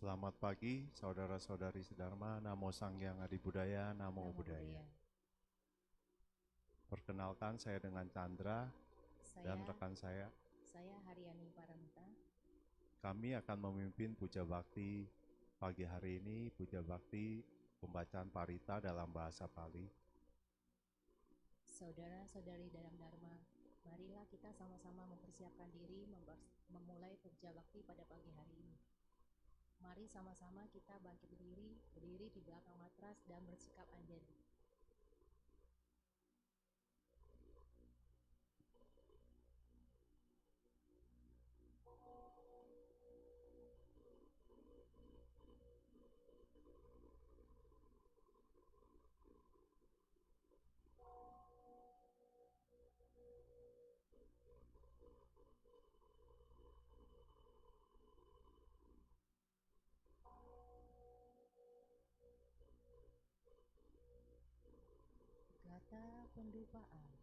Selamat pagi, saudara-saudari sedharma. Namo Sanghyang Adi Budaya, Namo Buddhaya. Perkenalkan, saya dengan Chandra dan rekan saya. Saya Haryani Paramita. Kami akan memimpin puja bakti pagi hari ini, puja bakti pembacaan parita dalam bahasa Pali. Saudara-saudari dalam Dharma, marilah kita sama-sama mempersiapkan diri memulai puja bakti pada pagi hari ini. Mari sama-sama kita bangkit berdiri di belakang matras dan bersikap anjali. Gata pendupaan.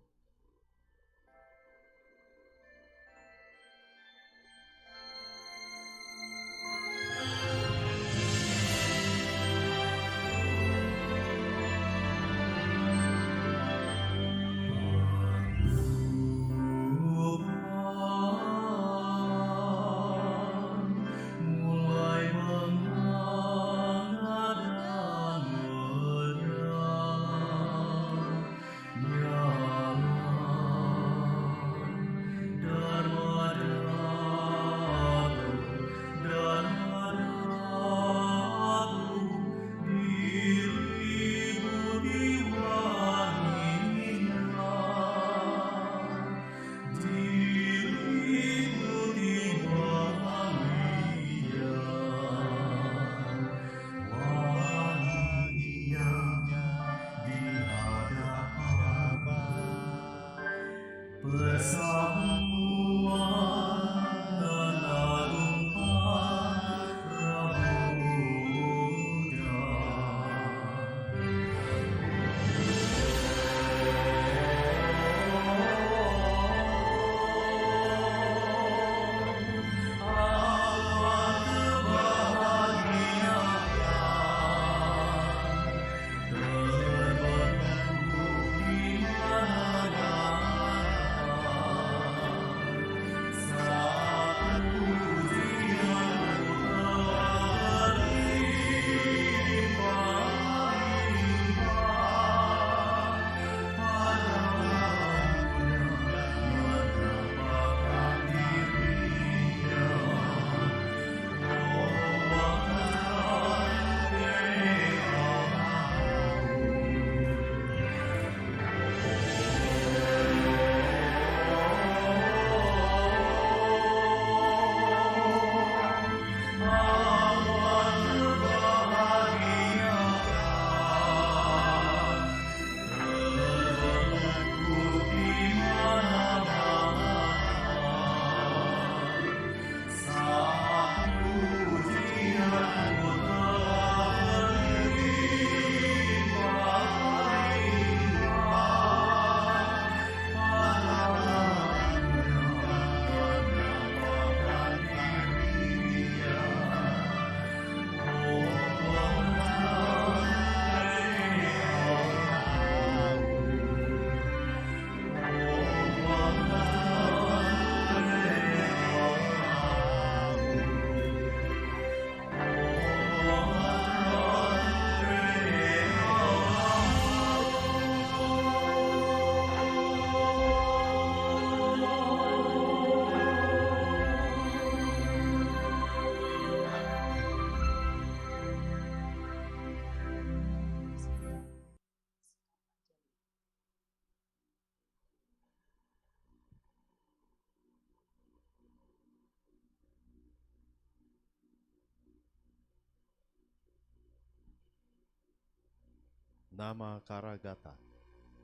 Nama Karagata.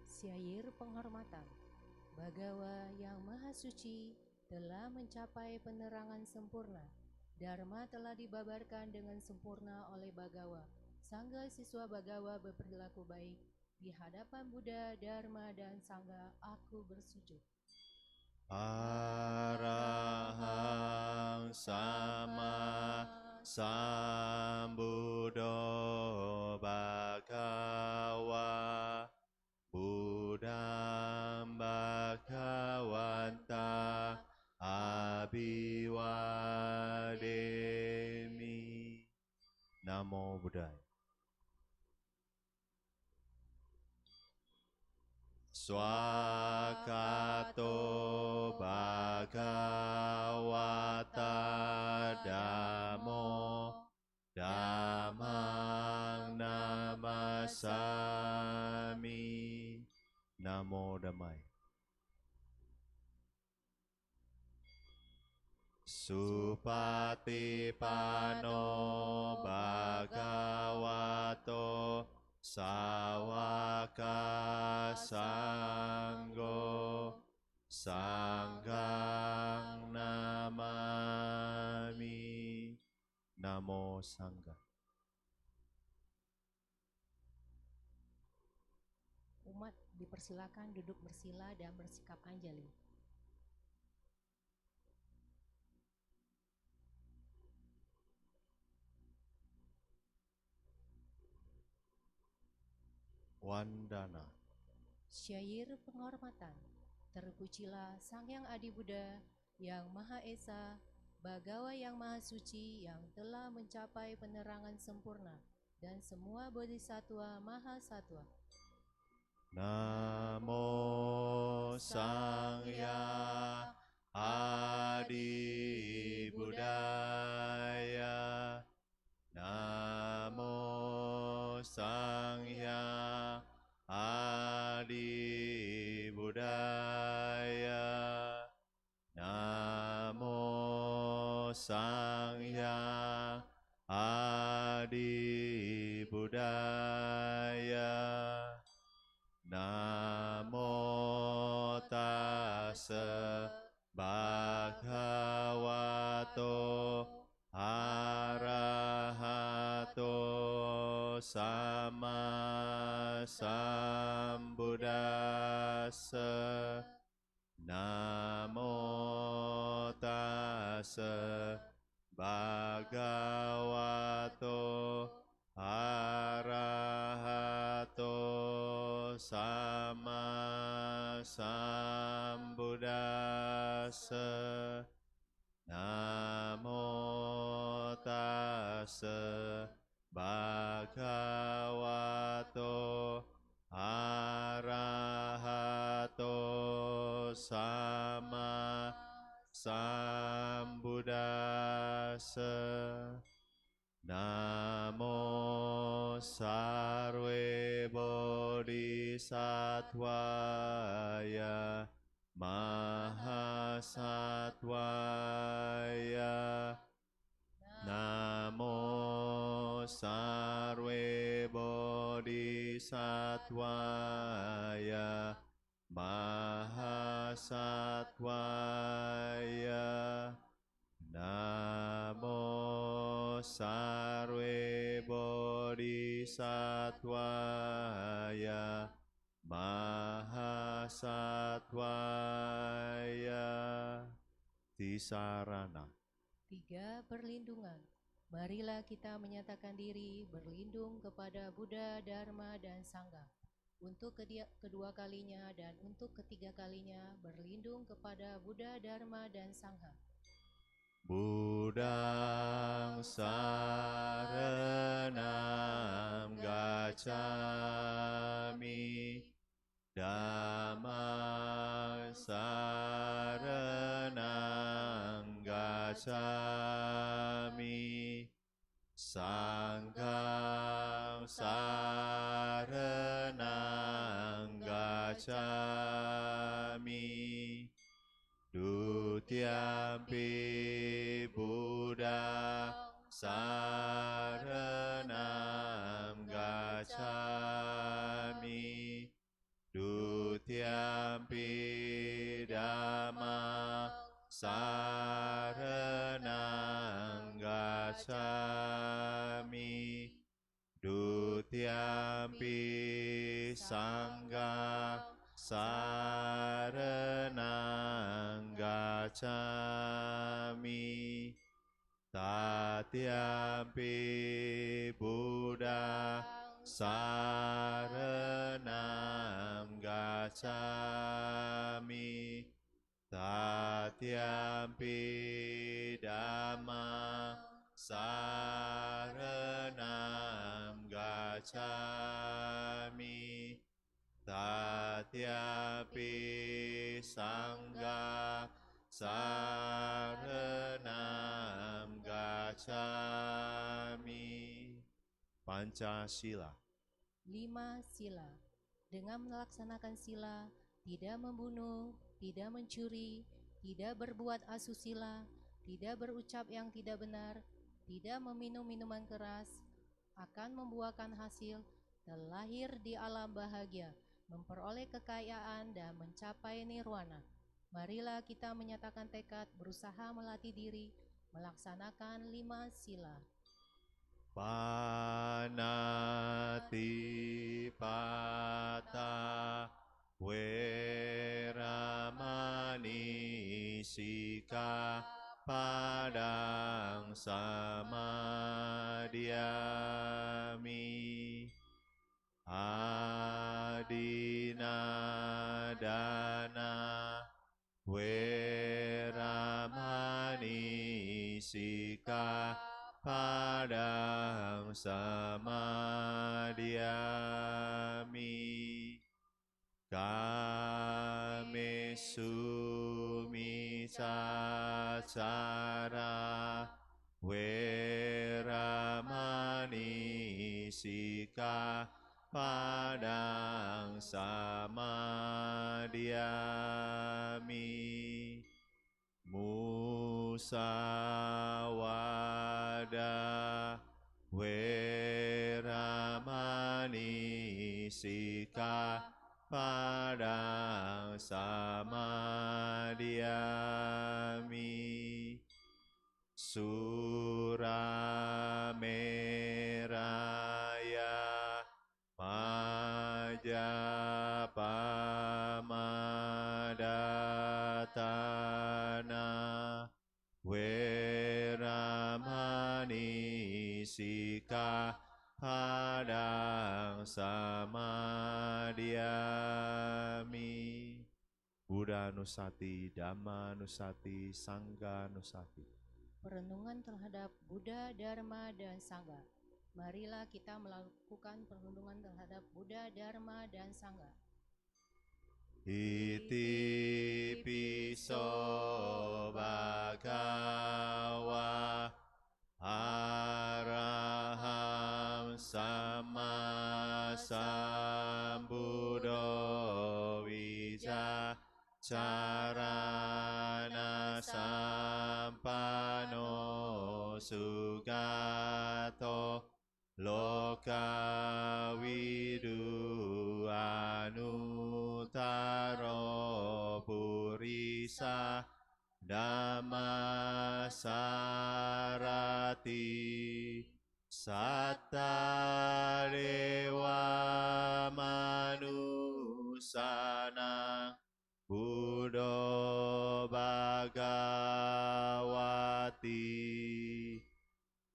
Syair penghormatan. Bagawa yang Maha Suci telah mencapai penerangan sempurna. Dharma telah dibabarkan dengan sempurna oleh Bagawa. Sangga siswa Bagawa berperilaku baik. Di hadapan Buddha, Dharma, dan Sangga, aku bersujud. Arahang sama Sambuddho Bhagava Buddham Bhagavanta Abhiwademi. Namo Buddhaya. Swakato Bhagavata Dhammo Dhammang Namasami. Namo Dhammaya. Supatipano Bhagavato Sawaka Sanggo Sanghang Namami. Namo Sangha. Umat dipersilakan duduk bersila dan bersikap anjali. Wandana. Syair penghormatan. Terpujilah Sang Hyang Adi Buddha yang Maha Esa, Bhagawa yang Maha Suci yang telah mencapai penerangan sempurna, dan semua bodhisattva Maha Sattva. Namo Sang Hyang Adi Buddhaya. Namo Sang Hyang Adi Buddhaya. Namo Sang Hyang Adi Buddhaya. Namo tassa bhagavato arahato sama sambuddhassa. Namo tassa bhagavato arahato sama sambuddhassa. Namo tassa bhagavato arahato sama sambuddhassa. Namo sarve bodhisattvaya mahasattvaya. Namo sarve bodhisattvaya mahasattvaya. Namo sarve bodhisattvaya mahasattvaya. Tisarana. 3. Perlindungan. Marilah kita menyatakan diri berlindung kepada Buddha, Dharma, dan Sangha. Untuk kedua kalinya dan untuk ketiga kalinya berlindung kepada Buddha, Dharma, dan Sangha. Buddhang saranam gacchami. Dhammang saranam gacchami. Sanghang saranam gacchami. Dutiyampi Buddha saranam gacchami. Dutiyampi Dhammang saranam gacchami. Dutiyampi Sanghang saranam gacchami. Tatiya Satyampi Buddha Saranam Gacchami Tatyampi Dhamma Saranam Gacchami Tatyampi Sangha Saranam Gacchami. Pancasila. 5 sila. Dengan melaksanakan sila, tidak membunuh, tidak mencuri, tidak berbuat asusila, tidak berucap yang tidak benar, tidak meminum minuman keras, akan membuahkan hasil, terlahir di alam bahagia, memperoleh kekayaan dan mencapai nirwana. Marilah kita menyatakan tekad berusaha melatih diri, melaksanakan 5 sila. Panati pata weramani sika padang samadhyami adinadana weramani sika padang samadhyami kamesu micacara weramani sika padang samadhyami musawada weramani sika padang samadhyami surameraya majapamadatana weramani sika padang samadhyami. Buddha Nusati, Dhamma Nusati, Sangha Nusati. Perenungan terhadap Buddha, Dharma, dan Sangha. Marilah kita melakukan perenungan terhadap Buddha, Dharma, dan Sangha. Iti piso bhagava araham sama sambuddho wicacarana sampano sugato lokawidu anutaro purisa Dhammasarati satta dewa manusana Buddho Bhagavati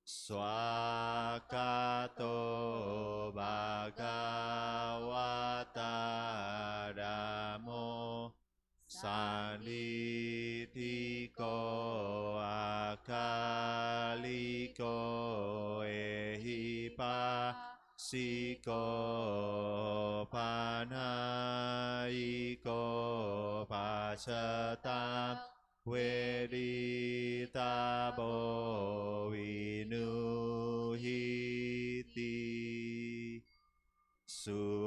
Swakato Bhagavata Dhammo Sanditiko akaliko ehipasiko panaiko pacetam weditabo vinuhiti supatipano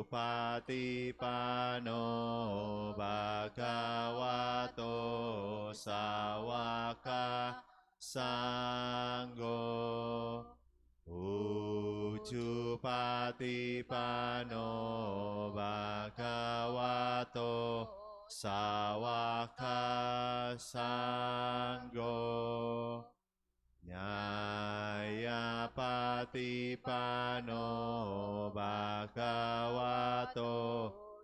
bhagavato sawaka sanggo ujupatipano bhagavato sawaka sanggo nyayapatipano bhagavato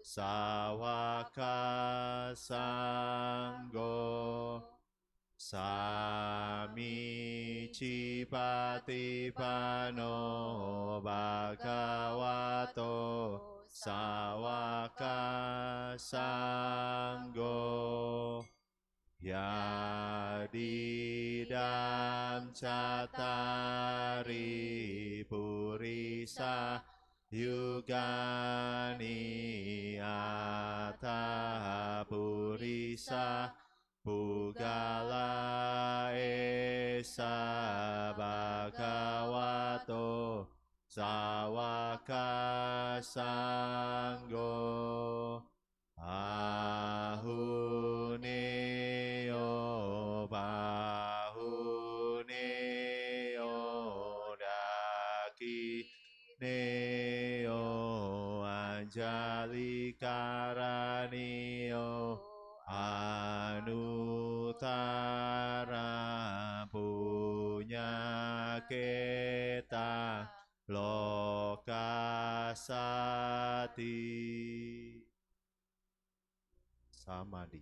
sawaka sanggo Sami Cipatipano Bhagavato Sawaka Sanggo Yadidam Catari Purisa Yugani Ata Purisa Pugala Esa Bhagavato Sawaka Sanggo Ahuneo Bahuneo Daki Neo Anjali Karanio Anutara Punya Keta Lokasati Samadhi.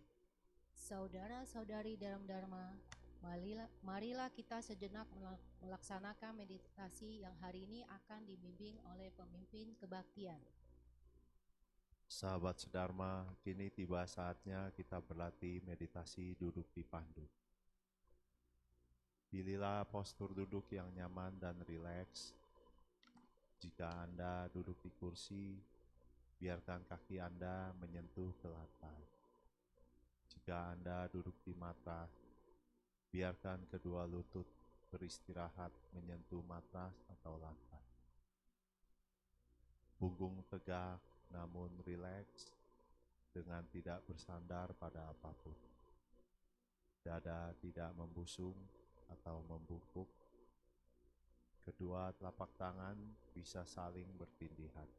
Saudara-saudari dalam Dharma, marilah kita sejenak melaksanakan meditasi yang hari ini akan dibimbing oleh pemimpin kebaktian. Sahabat sedharma, kini tiba saatnya kita berlatih meditasi duduk di pandu. Pilihlah postur duduk yang nyaman dan rileks. Jika Anda duduk di kursi, biarkan kaki Anda menyentuh ke lantai. Jika Anda duduk di matras, biarkan kedua lutut beristirahat menyentuh matras atau lantai. Punggung tegak namun rileks dengan tidak bersandar pada apapun. Dada tidak membusung atau membungkuk. Kedua telapak tangan bisa saling bertindihan.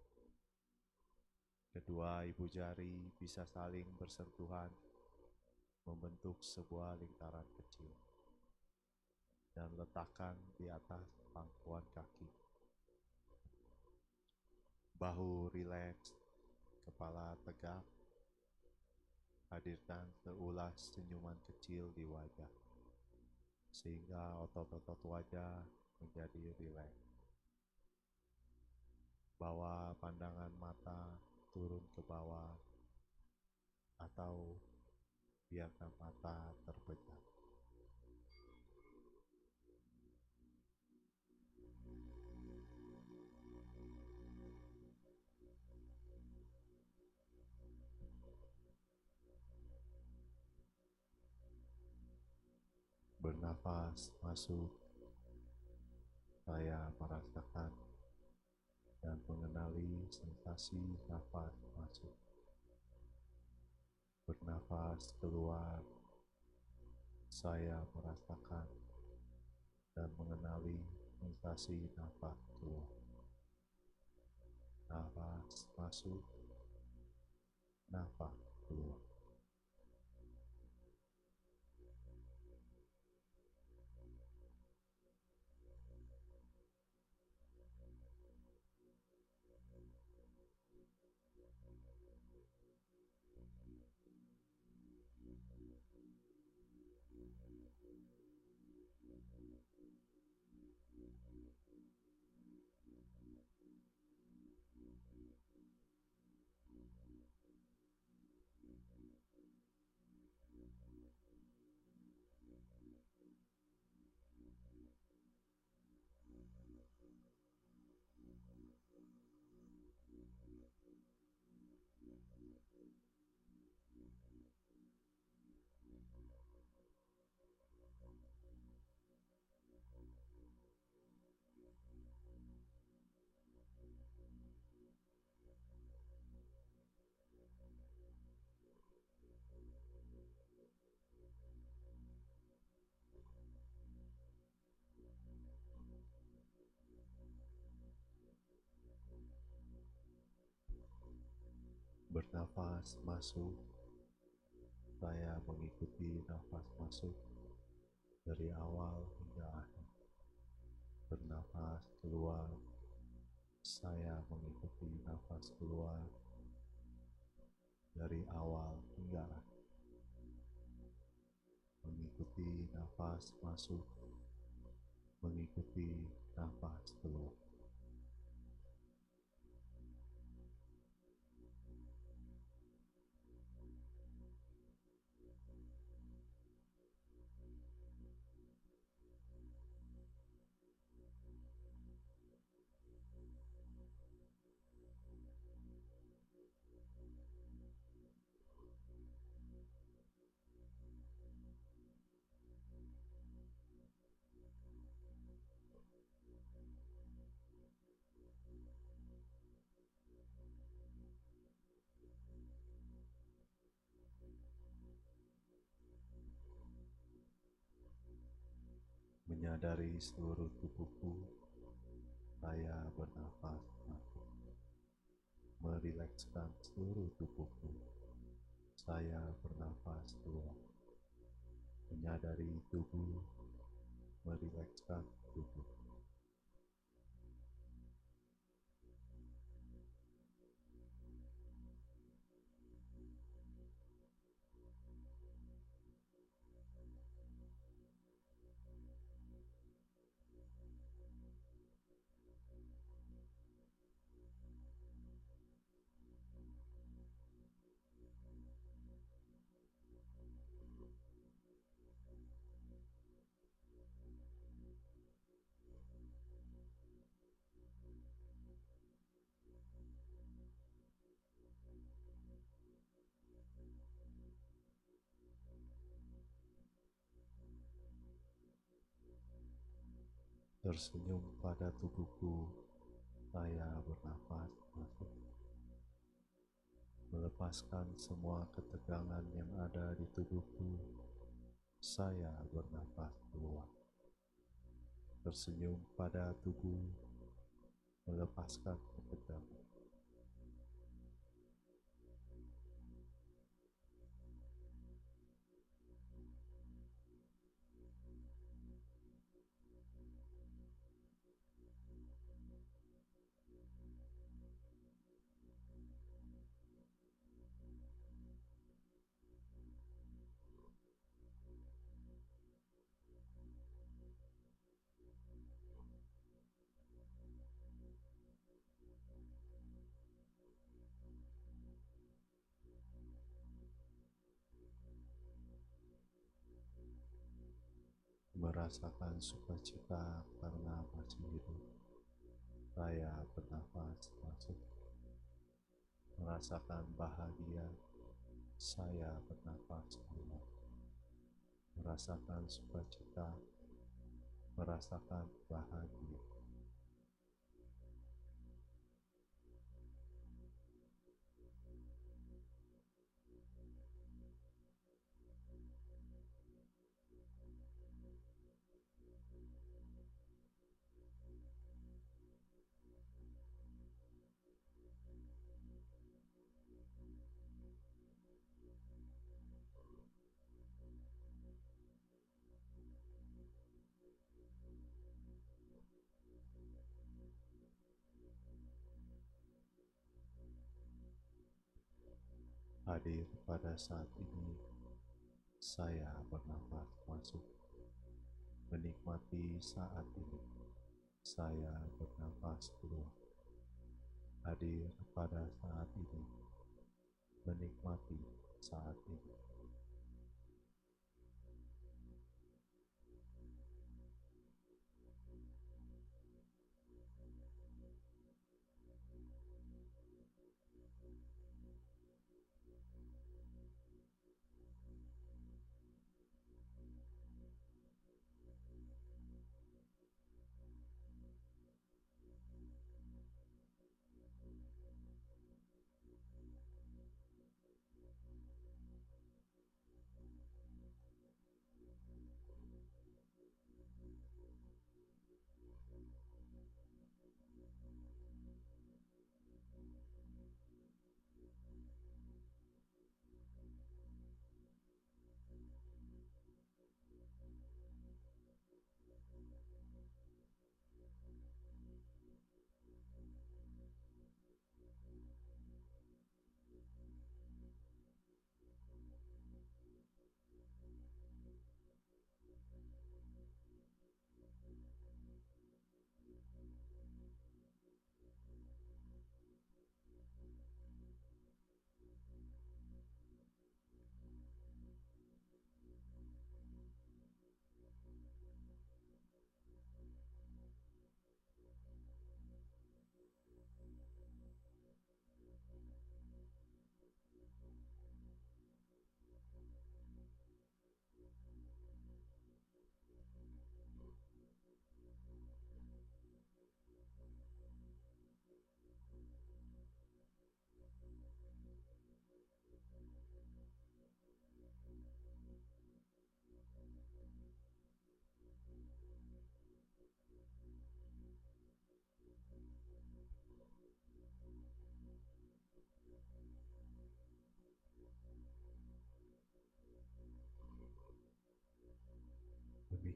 Kedua ibu jari bisa saling bersentuhan, membentuk sebuah lingkaran kecil. Dan letakkan di atas pangkuan kaki. Bahu rileks, kepala tegak. Hadirkan seulas senyuman kecil di wajah, sehingga otot-otot wajah menjadi rileks. Bawa pandangan mata turun ke bawah, atau biarkan mata terpejam. Bernafas masuk, saya merasakan dan mengenali sensasi nafas masuk. Bernafas keluar, saya merasakan dan mengenali sensasi nafas keluar. Nafas masuk, nafas keluar. Bernafas masuk, saya mengikuti nafas masuk dari awal hingga akhir. Bernafas keluar, saya mengikuti nafas keluar dari awal hingga akhir. Mengikuti mengikuti nafas masuk, mengikuti nafas keluar. Menyadari seluruh tubuhku, saya bernafas masuk. Merilekskan seluruh tubuhku, saya bernafas keluar. Menyadari tubuh, merilekskan tubuh. Tersenyum pada tubuhku, saya bernafas masuk. Melepaskan semua ketegangan yang ada di tubuhku, saya bernafas keluar. Tersenyum pada tubuh, melepaskan ketegangan. Merasakan sukacita karena masih hidup, saya bernafas masuk. Merasakan bahagia, saya bernafas keluar. Merasakan sukacita, merasakan bahagia. Hadir pada saat ini, saya bernafas masuk. Menikmati saat ini, saya bernafas keluar. Hadir pada saat ini, menikmati saat ini.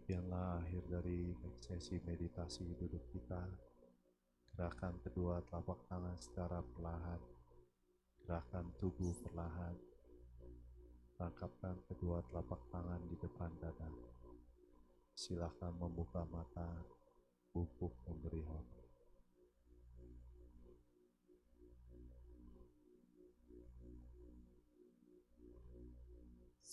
Demikianlah akhir dari sesi meditasi duduk kita. Gerakan kedua telapak tangan secara perlahan, gerakan tubuh perlahan. Rangkapkan kedua telapak tangan di depan dada. Silakan membuka mata, bungkuk memberi hormat.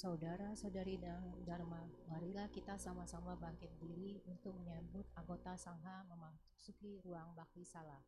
Saudara-saudari Dharma, marilah kita sama-sama bangkit diri untuk menyambut anggota Sangha memasuki ruang Bakti Sala.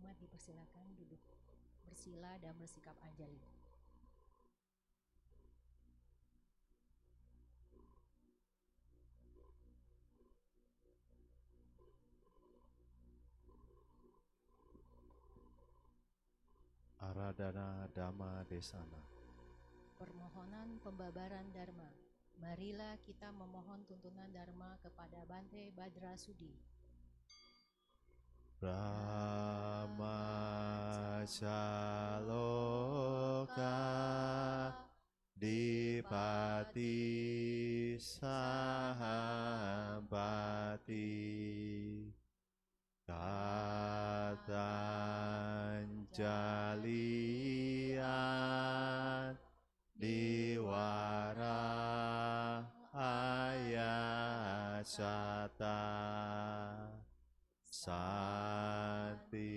Umat dipersilakan duduk bersila dan bersikap anjali. Aradhana Dhamma Desana. Permohonan pembabaran Dharma. Marilah kita memohon tuntunan Dharma kepada Bante Badrasudi. Brahmacaloka Dipati Sahampati Katanjalian Diwara Ayasata Santi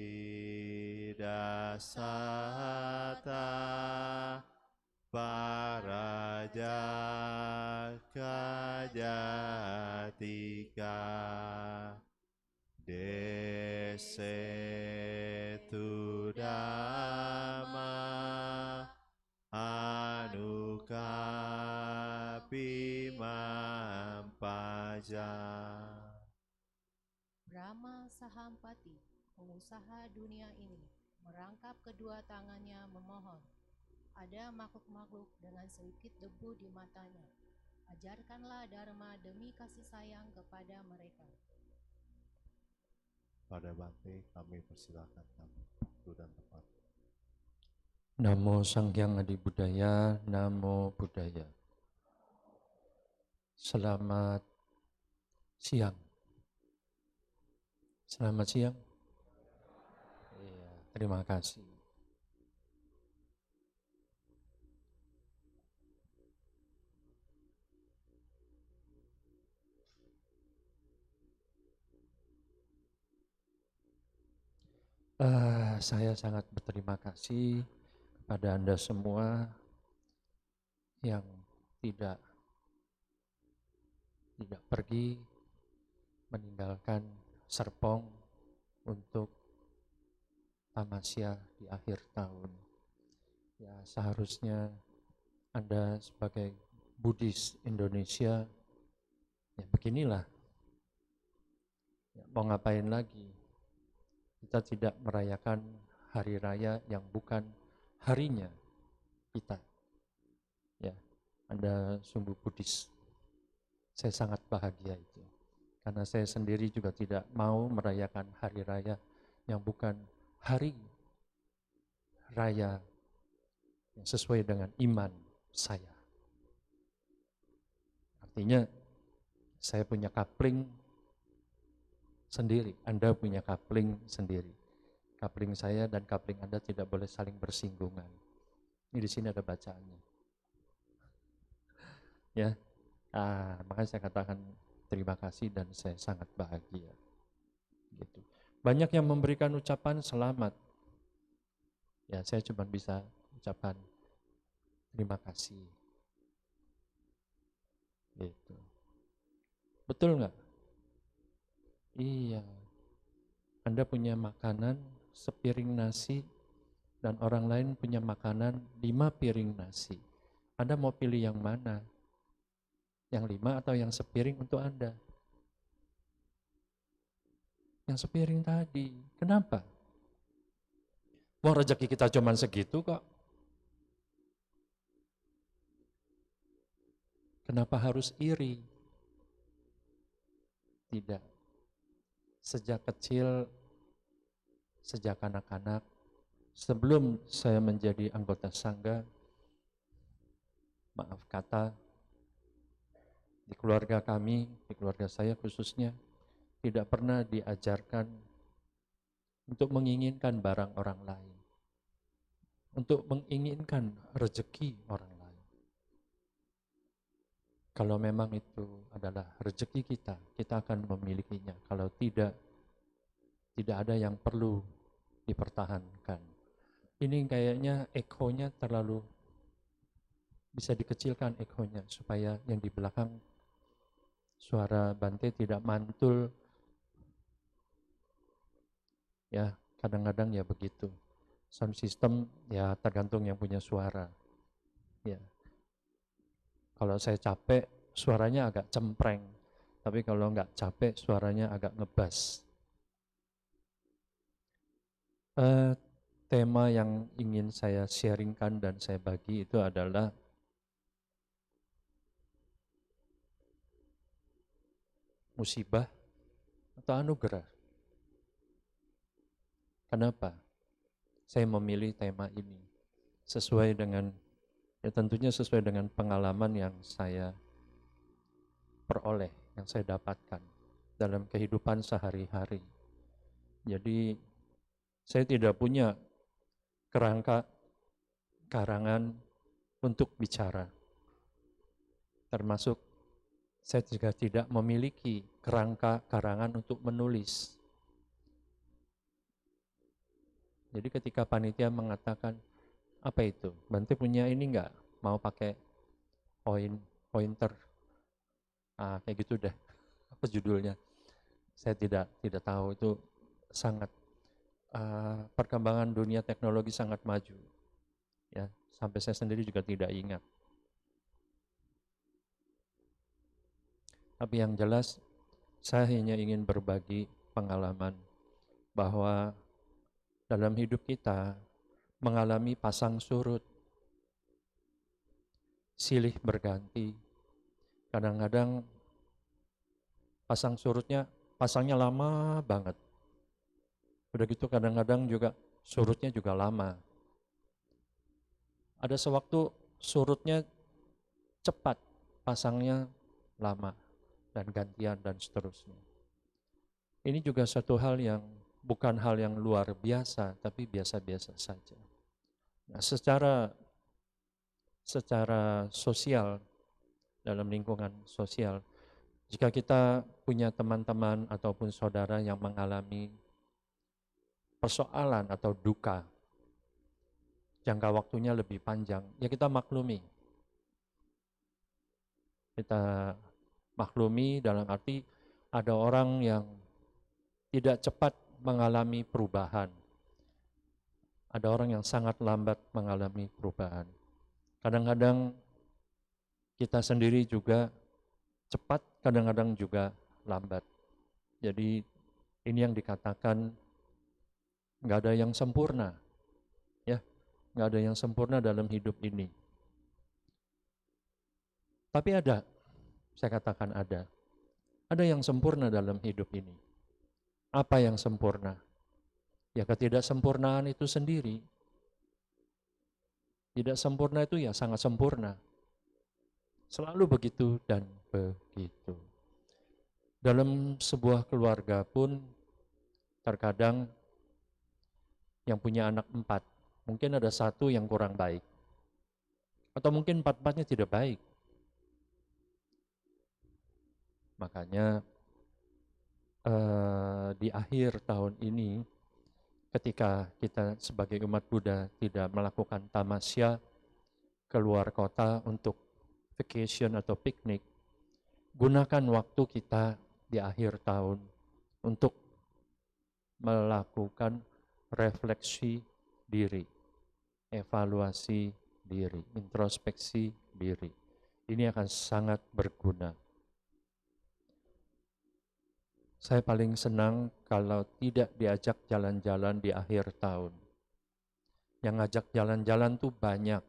Dasata Paraja Kajatika Desetu Dhamma Anukapi Mampaja. Brahma Sahampati, pengusaha dunia ini, merangkap kedua tangannya memohon. Ada makhluk-makhluk dengan sedikit debu di matanya. Ajarkanlah Dharma demi kasih sayang kepada mereka. Pada Bante, kami persilakan waktu dan tempat. Namo Sang Hyang Adi Budaya, Namo Buddhaya. Selamat siang. Selamat siang. Iya, terima kasih. Saya sangat berterima kasih kepada Anda semua yang tidak pergi meninggalkan Serpong untuk tamasya di akhir tahun. Ya, seharusnya Anda sebagai Buddhis Indonesia, ya beginilah. Ya, mau ngapain lagi? Kita tidak merayakan hari raya yang bukan harinya kita. Ya, Anda sungguh Buddhis. Saya sangat bahagia itu. Karena saya sendiri juga tidak mau merayakan hari raya yang bukan hari raya yang sesuai dengan iman saya. Artinya saya punya kapling sendiri, Anda punya kapling sendiri. Kapling saya dan kapling Anda tidak boleh saling bersinggungan. Ini di sini ada bacaannya. Ya, makanya saya katakan terima kasih dan saya sangat bahagia. Gitu. Banyak yang memberikan ucapan selamat. Ya, saya cuma bisa ucapkan terima kasih. Gitu. Betul nggak? Iya. Anda punya makanan sepiring nasi dan orang lain punya makanan 5 piring nasi. Anda mau pilih yang mana? Yang 5 atau yang sepiring untuk Anda? Yang sepiring tadi. Kenapa? Wah, rezeki kita cuma segitu kok. Kenapa harus iri? Tidak. Sejak kecil, sejak anak-anak, sebelum saya menjadi anggota Sangga, maaf kata, di keluarga kami, di keluarga saya khususnya, tidak pernah diajarkan untuk menginginkan barang orang lain, untuk menginginkan rezeki orang lain. Kalau memang itu adalah rezeki kita, kita akan memilikinya. Kalau tidak, tidak ada yang perlu dipertahankan. Ini kayaknya ekonya terlalu bisa dikecilkan ekonya supaya yang di belakang suara Bante tidak mantul. Ya, kadang-kadang ya begitu. Sound system ya tergantung yang punya suara. Ya. Kalau saya capek, suaranya agak cempreng. Tapi kalau nggak capek, suaranya agak ngebas. Tema yang ingin saya sharingkan dan saya bagi itu adalah musibah atau anugerah. Kenapa? Saya memilih tema ini sesuai dengan, ya tentunya sesuai dengan pengalaman yang saya peroleh, yang saya dapatkan dalam kehidupan sehari-hari. Jadi saya tidak punya kerangka karangan untuk bicara. Termasuk saya juga tidak memiliki kerangka karangan untuk menulis. Jadi ketika panitia mengatakan, apa itu? Bante punya ini enggak? Mau pakai pointer? Kayak gitu deh. Apa judulnya? Saya tidak tahu, itu sangat perkembangan dunia teknologi sangat maju. Ya, sampai saya sendiri juga tidak ingat. Tapi yang jelas, saya hanya ingin berbagi pengalaman bahwa dalam hidup kita mengalami pasang surut, silih berganti. Kadang-kadang pasangnya lama banget. Udah gitu kadang-kadang juga surutnya juga lama. Ada sewaktu surutnya cepat, pasangnya lama, dan gantian dan seterusnya. Ini juga satu hal yang bukan hal yang luar biasa, tapi biasa-biasa saja. Nah, secara sosial, dalam lingkungan sosial, jika kita punya teman-teman ataupun saudara yang mengalami persoalan atau duka, jangka waktunya lebih panjang, ya kita maklumi. Kita maklumi dalam arti ada orang yang tidak cepat mengalami perubahan. Ada orang yang sangat lambat mengalami perubahan. Kadang-kadang kita sendiri juga cepat, kadang-kadang juga lambat. Jadi ini yang dikatakan nggak ada yang sempurna, ya, nggak ada yang sempurna dalam hidup ini. Tapi ada, saya katakan ada yang sempurna dalam hidup ini. Apa yang sempurna? Ya ketidaksempurnaan itu sendiri. Tidak sempurna itu ya sangat sempurna. Selalu begitu dan begitu. Dalam sebuah keluarga pun terkadang yang punya anak 4, mungkin ada 1 yang kurang baik. Atau mungkin 4-4-nya tidak baik. Makanya di akhir tahun ini, ketika kita sebagai umat Buddha tidak melakukan tamasya keluar kota untuk vacation atau piknik, gunakan waktu kita di akhir tahun untuk melakukan refleksi diri, evaluasi diri, introspeksi diri. Ini akan sangat berguna. Saya paling senang kalau tidak diajak jalan-jalan di akhir tahun. Yang ngajak jalan-jalan tuh banyak.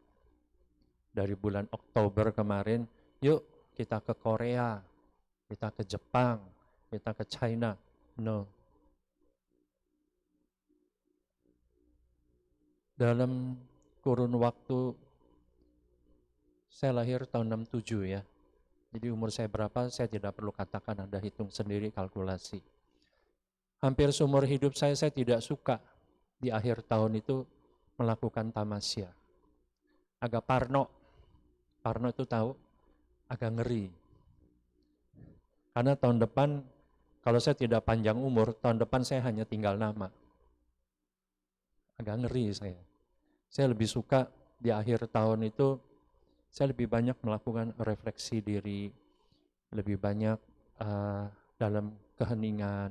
Dari bulan Oktober kemarin, yuk kita ke Korea, kita ke Jepang, kita ke China. No. Dalam kurun waktu, saya lahir tahun 67 ya. Jadi umur saya berapa, saya tidak perlu katakan, Anda hitung sendiri kalkulasi. Hampir seumur hidup saya tidak suka di akhir tahun itu melakukan tamasya. Agak parno. Parno itu tahu, agak ngeri. Karena tahun depan, kalau saya tidak panjang umur, tahun depan saya hanya tinggal nama. Agak ngeri saya. Saya lebih suka di akhir tahun itu, saya lebih banyak melakukan refleksi diri, lebih banyak dalam keheningan.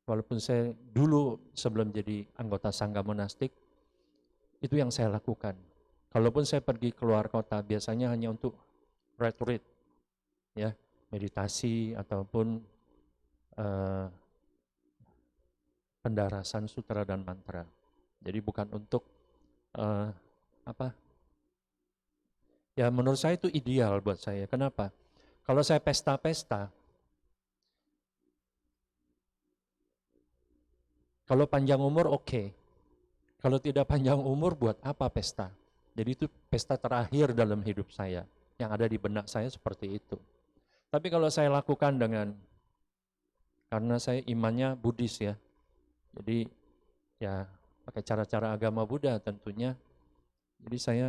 Walaupun saya dulu sebelum jadi anggota sangga monastik, itu yang saya lakukan. Kalaupun saya pergi keluar kota, biasanya hanya untuk retreat, ya, meditasi ataupun pendarasan sutra dan mantra. Jadi bukan untuk ya menurut saya itu ideal buat saya. Kenapa? Kalau saya pesta-pesta, kalau panjang umur oke. Kalau tidak panjang umur buat apa pesta? Jadi itu pesta terakhir dalam hidup saya. Yang ada di benak saya seperti itu. Tapi kalau saya lakukan karena saya imannya Buddhis ya. Jadi ya pakai cara-cara agama Buddha tentunya. Jadi saya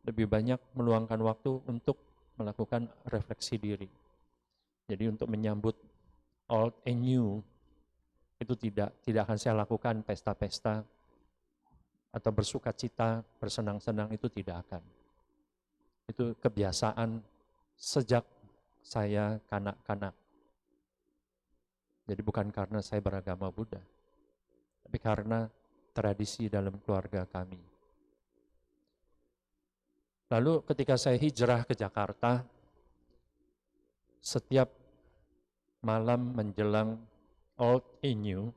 lebih banyak meluangkan waktu untuk melakukan refleksi diri. Jadi untuk menyambut old and new, itu tidak akan saya lakukan pesta-pesta atau bersuka cita, bersenang-senang, itu tidak akan. Itu kebiasaan sejak saya kanak-kanak. Jadi bukan karena saya beragama Buddha, tapi karena tradisi dalam keluarga kami. Lalu ketika saya hijrah ke Jakarta, setiap malam menjelang Old and New,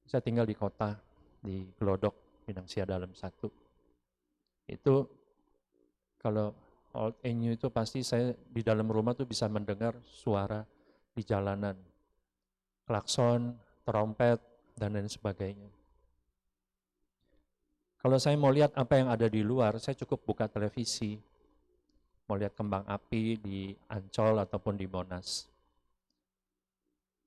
saya tinggal di kota, di Glodok, Pinang Sia Dalam 1. Itu kalau Old and New itu pasti saya di dalam rumah tuh bisa mendengar suara di jalanan. Klakson, trompet, dan lain sebagainya. Kalau saya mau lihat apa yang ada di luar, saya cukup buka televisi. Mau lihat kembang api di Ancol ataupun di Monas.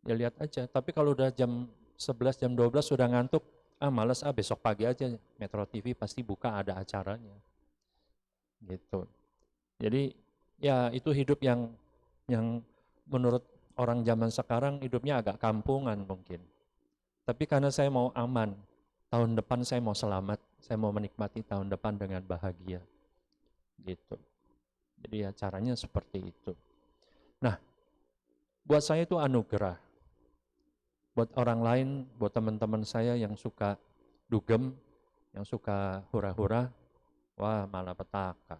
Ya lihat aja, tapi kalau udah jam 11, jam 12 sudah ngantuk, males besok pagi aja Metro TV pasti buka ada acaranya. Gitu. Jadi ya itu hidup yang menurut orang zaman sekarang hidupnya agak kampungan mungkin. Tapi karena saya mau aman, tahun depan saya mau selamat, saya mau menikmati tahun depan dengan bahagia. Gitu. Jadi ya caranya seperti itu. Nah, buat saya itu anugerah. Buat orang lain, buat teman-teman saya yang suka dugem, yang suka hura-hura, wah malapetaka.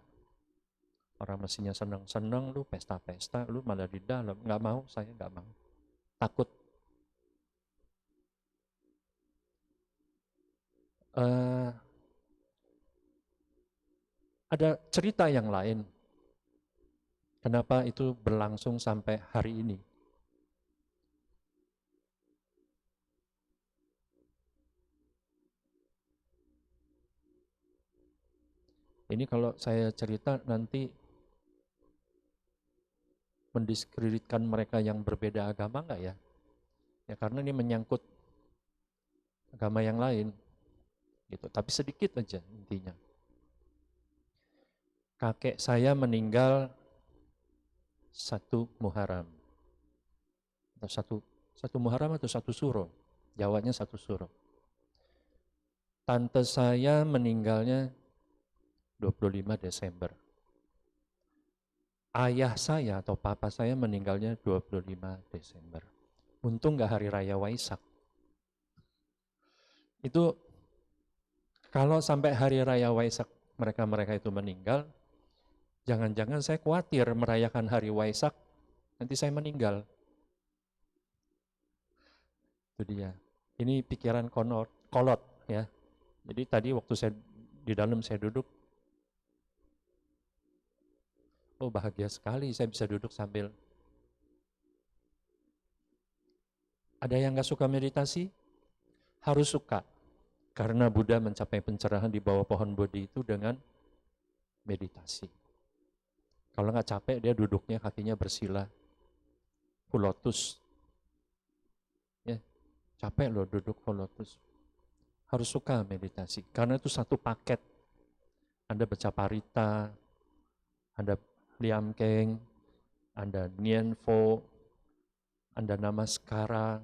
Orang mestinya seneng-seneng, lu pesta-pesta, lu malah di dalam. Nggak mau, saya nggak mau. Takut. Ada cerita yang lain. Kenapa itu berlangsung sampai hari ini? Ini kalau saya cerita nanti mendiskreditkan mereka yang berbeda agama enggak ya? Ya karena ini menyangkut agama yang lain. Gitu. Tapi sedikit aja intinya. Kakek saya meninggal 1 Muharram. Atau satu Muharram atau 1 Suro. Jawanya 1 Suro. Tante saya meninggalnya 25 Desember. Ayah saya atau papa saya meninggalnya 25 Desember. Untung nggak hari raya Waisak. Itu kalau sampai hari raya Waisak mereka itu meninggal, jangan-jangan saya khawatir merayakan hari Waisak, nanti saya meninggal. Itu dia. Ini pikiran kolot ya. Jadi tadi waktu saya di dalam saya duduk, oh bahagia sekali saya bisa duduk sambil. Ada yang nggak suka meditasi? Harus suka. Karena Buddha mencapai pencerahan di bawah pohon Bodhi itu dengan meditasi. Kalau nggak capek dia duduknya kakinya bersila, full lotus. Ya, capek loh duduk full lotus. Harus suka meditasi. Karena itu satu paket. Anda baca parita, Anda liamkeng, Anda nianfo, Anda namaskara.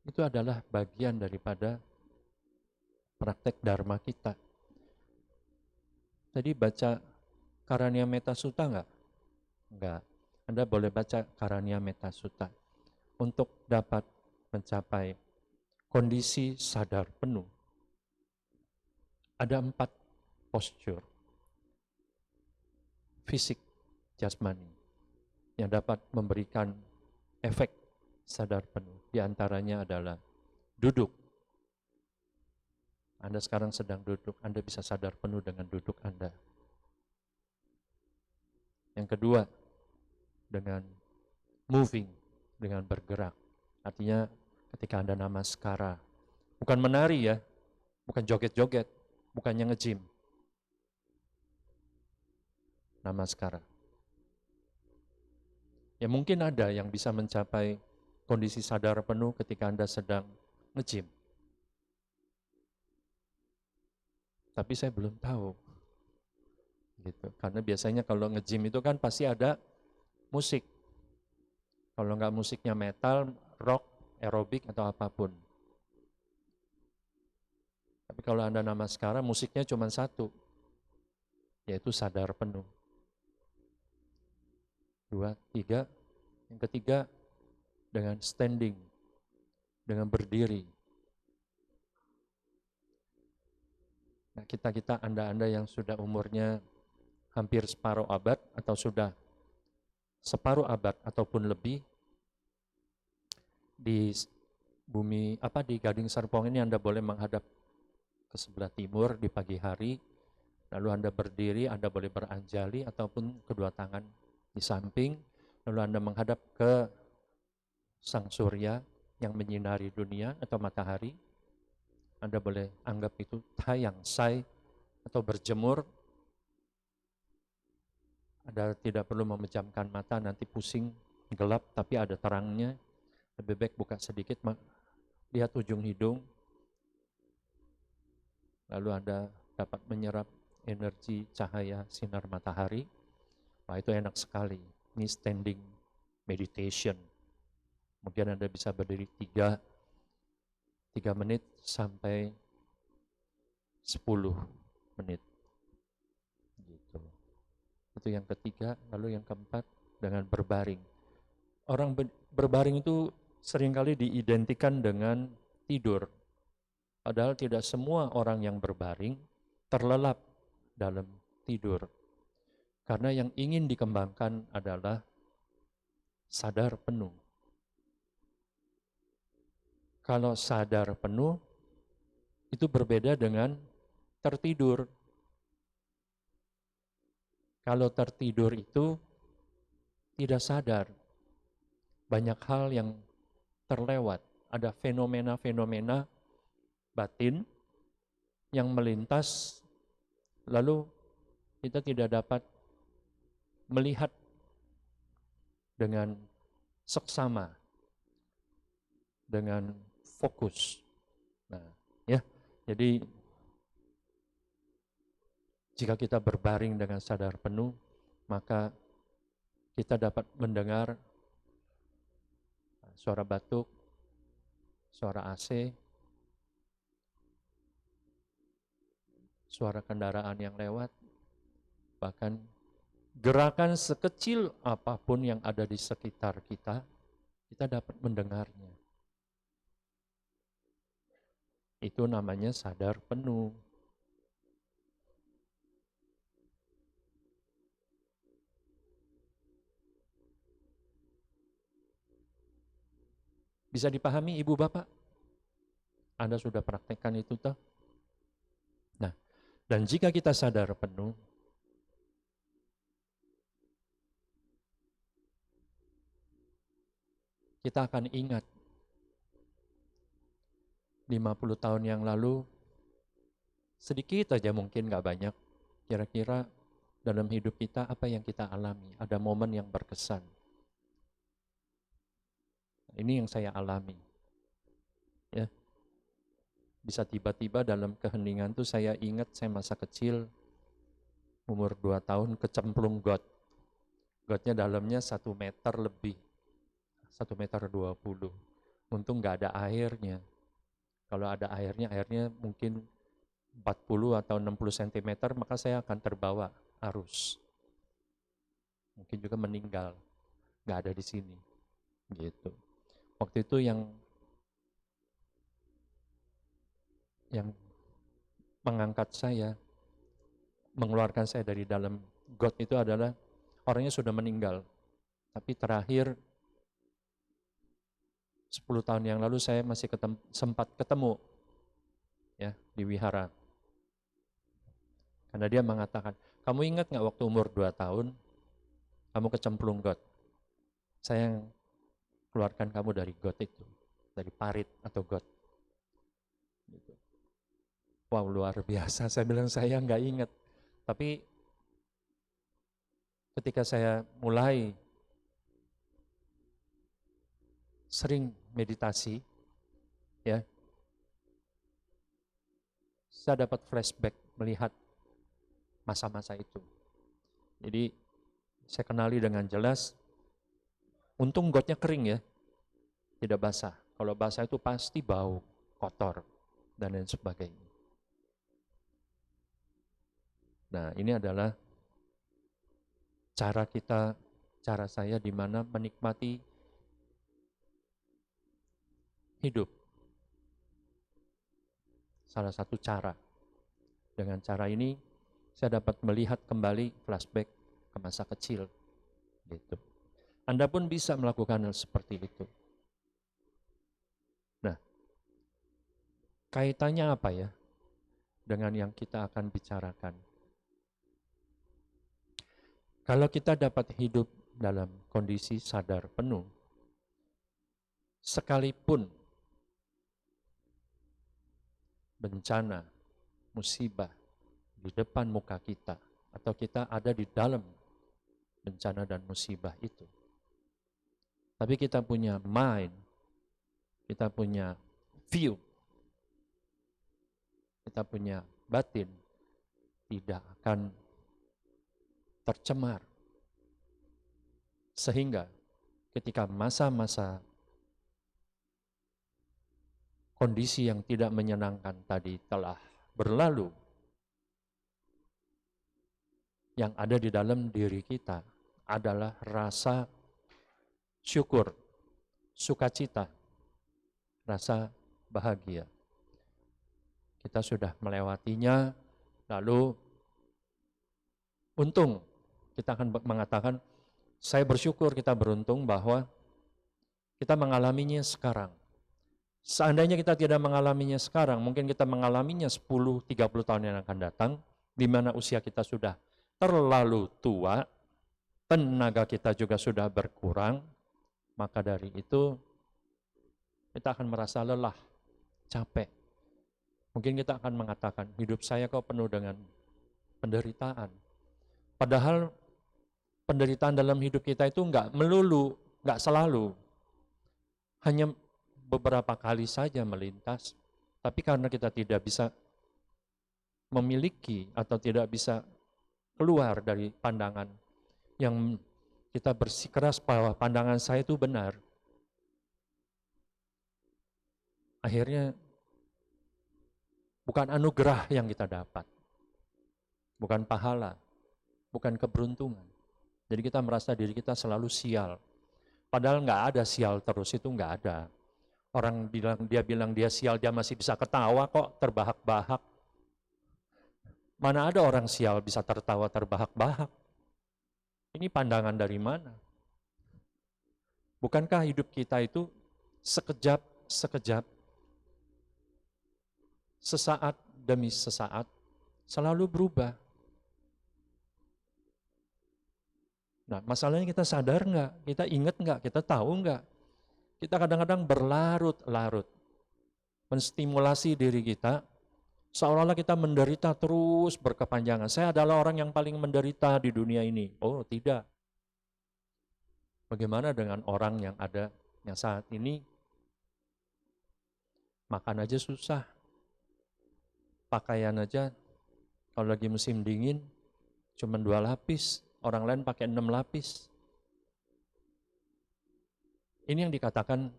Itu adalah bagian daripada praktek dharma kita. Jadi baca Karania Metta Sutta enggak? Enggak. Anda boleh baca Karania Metta Sutta untuk dapat mencapai kondisi sadar penuh. Ada 4 postur fisik jasmani yang dapat memberikan efek sadar penuh. Di antaranya adalah duduk. Anda sekarang sedang duduk, Anda bisa sadar penuh dengan duduk Anda. Yang kedua, dengan moving, dengan bergerak. Artinya ketika Anda namaskara, bukan menari ya, bukan joget-joget, bukannya nge-gym. Namaskara. Ya mungkin ada yang bisa mencapai kondisi sadar penuh ketika Anda sedang nge-gym. Tapi saya belum tahu. Gitu. Karena biasanya kalau nge-gym itu kan pasti ada musik. Kalau nggak musiknya metal, rock, aerobik atau apapun. Tapi kalau Anda namaskara, musiknya cuma satu, yaitu sadar penuh. 2, 3. Yang ketiga, dengan standing, dengan berdiri. Nah, kita Anda yang sudah umurnya hampir separuh abad atau sudah separuh abad ataupun lebih di bumi di Gading Serpong ini Anda boleh menghadap ke sebelah timur di pagi hari, lalu Anda berdiri, Anda boleh beranjali ataupun kedua tangan di samping, lalu Anda menghadap ke Sang Surya yang menyinari dunia atau matahari. Anda boleh anggap itu tayang sai atau berjemur. Anda tidak perlu memejamkan mata, nanti pusing, gelap, tapi ada terangnya. Lebih baik buka sedikit, lihat ujung hidung, lalu Anda dapat menyerap energi cahaya sinar matahari. Wah, itu enak sekali. Ini standing meditation. Kemudian Anda bisa berdiri 3 menit sampai 10 menit. Gitu. Itu yang ketiga. Lalu yang keempat dengan berbaring. Orang berbaring itu seringkali diidentikan dengan tidur. Padahal tidak semua orang yang berbaring terlelap dalam tidur. Karena yang ingin dikembangkan adalah sadar penuh. Kalau sadar penuh, itu berbeda dengan tertidur. Kalau tertidur itu tidak sadar. Banyak hal yang terlewat. Ada fenomena-fenomena batin yang melintas, lalu kita tidak dapat melihat dengan seksama, dengan fokus. Nah, ya, jadi jika kita berbaring dengan sadar penuh, maka kita dapat mendengar suara batuk, suara AC, suara kendaraan yang lewat, bahkan gerakan sekecil apapun yang ada di sekitar kita, kita dapat mendengarnya. Itu namanya sadar penuh. Bisa dipahami Ibu Bapak? Anda sudah praktekkan itu toh? Nah, dan jika kita sadar penuh, kita akan ingat 50 tahun yang lalu, sedikit aja mungkin gak banyak, kira-kira dalam hidup kita apa yang kita alami, ada momen yang berkesan. Ini yang saya alami. Ya. Bisa tiba-tiba dalam keheningan tuh saya ingat saya masa kecil, umur 2 tahun kecemplung got. Gotnya dalamnya 1 meter lebih, 1 meter 20. Untung gak ada airnya. Kalau ada airnya mungkin 40 atau 60 cm, maka saya akan terbawa arus. Mungkin juga meninggal, nggak ada di sini. Gitu. Waktu itu yang mengangkat saya, mengeluarkan saya dari dalam got itu adalah orangnya sudah meninggal. Tapi terakhir 10 tahun yang lalu saya masih sempat ketemu ya di wihara. Karena dia mengatakan, kamu ingat nggak waktu umur 2 tahun, kamu kecemplung got. Saya yang keluarkan kamu dari got itu, dari parit atau got. Gitu. Wow, luar biasa. Saya bilang saya nggak ingat. Tapi ketika saya mulai sering meditasi, ya, saya dapat flashback melihat masa-masa itu. Jadi saya kenali dengan jelas. Untung gotnya kering ya, tidak basah. Kalau basah itu pasti bau, kotor, dan lain sebagainya. Nah, ini adalah cara saya di mana menikmati hidup. Salah satu cara. Dengan cara ini, saya dapat melihat kembali flashback ke masa kecil. Gitu. Anda pun bisa melakukan hal seperti itu. Nah, kaitannya apa ya dengan yang kita akan bicarakan? Kalau kita dapat hidup dalam kondisi sadar penuh, sekalipun bencana, musibah di depan muka kita, atau kita ada di dalam bencana dan musibah itu. Tapi kita punya mind, kita punya view, kita punya batin, tidak akan tercemar. Sehingga ketika masa-masa kondisi yang tidak menyenangkan tadi telah berlalu, yang ada di dalam diri kita adalah rasa syukur, sukacita, rasa bahagia. Kita sudah melewatinya, lalu untung, kita akan mengatakan, saya bersyukur, kita beruntung bahwa kita mengalaminya sekarang. Seandainya kita tidak mengalaminya sekarang, mungkin kita mengalaminya 10-30 tahun yang akan datang, di mana usia kita sudah terlalu tua, tenaga kita juga sudah berkurang, maka dari itu kita akan merasa lelah, capek. Mungkin kita akan mengatakan, hidup saya kok penuh dengan penderitaan. Padahal penderitaan dalam hidup kita itu enggak melulu, enggak selalu. Hanya beberapa kali saja melintas. Tapi karena kita tidak bisa memiliki atau tidak bisa keluar dari pandangan yang kita bersikeras bahwa pandangan saya itu benar. Akhirnya bukan anugerah yang kita dapat, bukan pahala, bukan keberuntungan. Jadi kita merasa diri kita selalu sial. Padahal nggak ada sial terus, itu nggak ada. Orang bilang dia sial, dia masih bisa ketawa kok, terbahak-bahak. Mana ada orang sial bisa tertawa terbahak-bahak? Ini pandangan dari mana? Bukankah hidup kita itu sekejap, sesaat demi sesaat, selalu berubah? Nah, masalahnya kita sadar nggak? Kita ingat nggak? Kita tahu nggak? Kita kadang-kadang berlarut-larut, menstimulasi diri kita, seolah-olah kita menderita terus berkepanjangan. Saya adalah orang yang paling menderita di dunia ini. Oh, tidak. Bagaimana dengan orang yang ada yang saat ini makan aja susah, pakaian aja kalau lagi musim dingin cuma 2 lapis, orang lain pakai 6 lapis. Ini yang dikatakan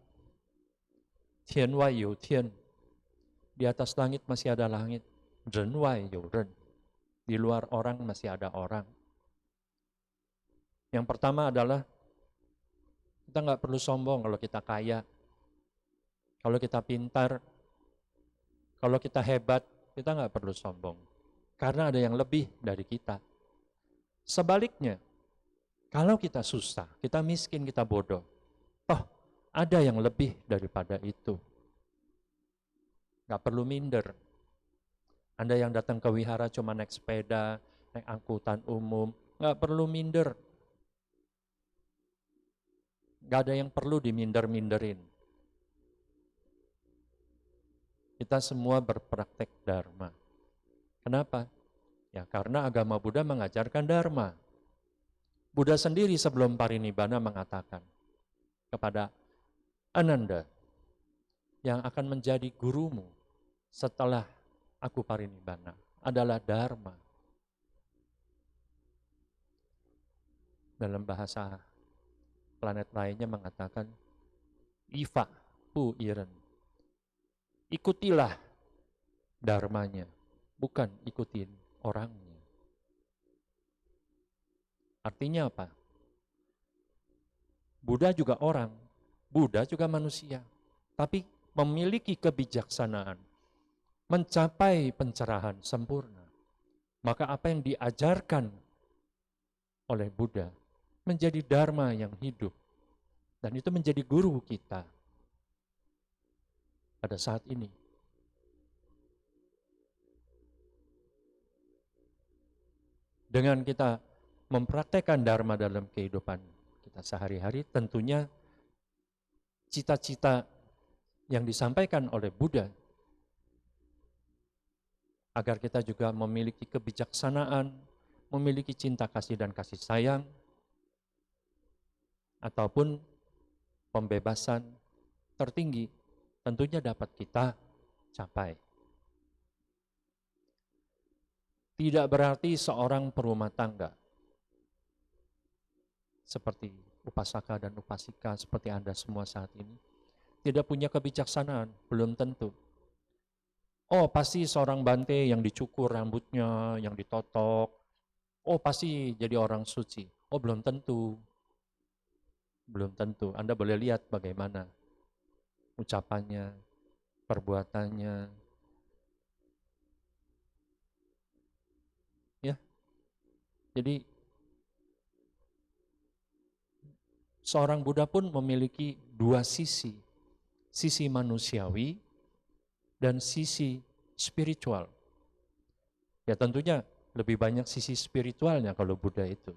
Tian Wai You Tian. Di atas langit masih ada langit. Ren Wai You Ren. Di luar orang masih ada orang. Yang pertama adalah kita nggak perlu sombong kalau kita kaya, kalau kita pintar, kalau kita hebat, kita nggak perlu sombong. Karena ada yang lebih dari kita. Sebaliknya, kalau kita susah, kita miskin, kita bodoh, toh ada yang lebih daripada itu. Nggak perlu minder. Anda yang datang ke wihara cuma naik sepeda, naik angkutan umum, nggak perlu minder. Nggak ada yang perlu diminder-minderin. Kita semua berpraktek dharma. Kenapa? Ya karena agama Buddha mengajarkan dharma. Buddha sendiri sebelum parinibbana mengatakan kepada Ananda, yang akan menjadi gurumu setelah aku parinibbana adalah dharma. Dalam bahasa planet lainnya mengatakan, Ifa pu iren. Ikutilah dharmanya, bukan ikutin orangnya. Artinya apa? Buddha juga orang, Buddha juga manusia, tapi memiliki kebijaksanaan, mencapai pencerahan sempurna. Maka apa yang diajarkan oleh Buddha menjadi dharma yang hidup. Dan itu menjadi guru kita pada saat ini. Dengan kita mempraktekkan dharma dalam kehidupan kita sehari-hari, tentunya cita-cita yang disampaikan oleh Buddha, agar kita juga memiliki kebijaksanaan, memiliki cinta kasih dan kasih sayang, ataupun pembebasan tertinggi, tentunya dapat kita capai. Tidak berarti seorang perumah tangga, seperti upasaka dan upasika seperti Anda semua saat ini, tidak punya kebijaksanaan, belum tentu. Oh, pasti seorang bante yang dicukur rambutnya, yang ditotok, oh pasti jadi orang suci. Oh, belum tentu. Belum tentu. Anda boleh lihat bagaimana ucapannya, perbuatannya. Ya. Jadi seorang Buddha pun memiliki dua sisi manusiawi dan sisi spiritual. Ya tentunya lebih banyak sisi spiritualnya kalau Buddha itu.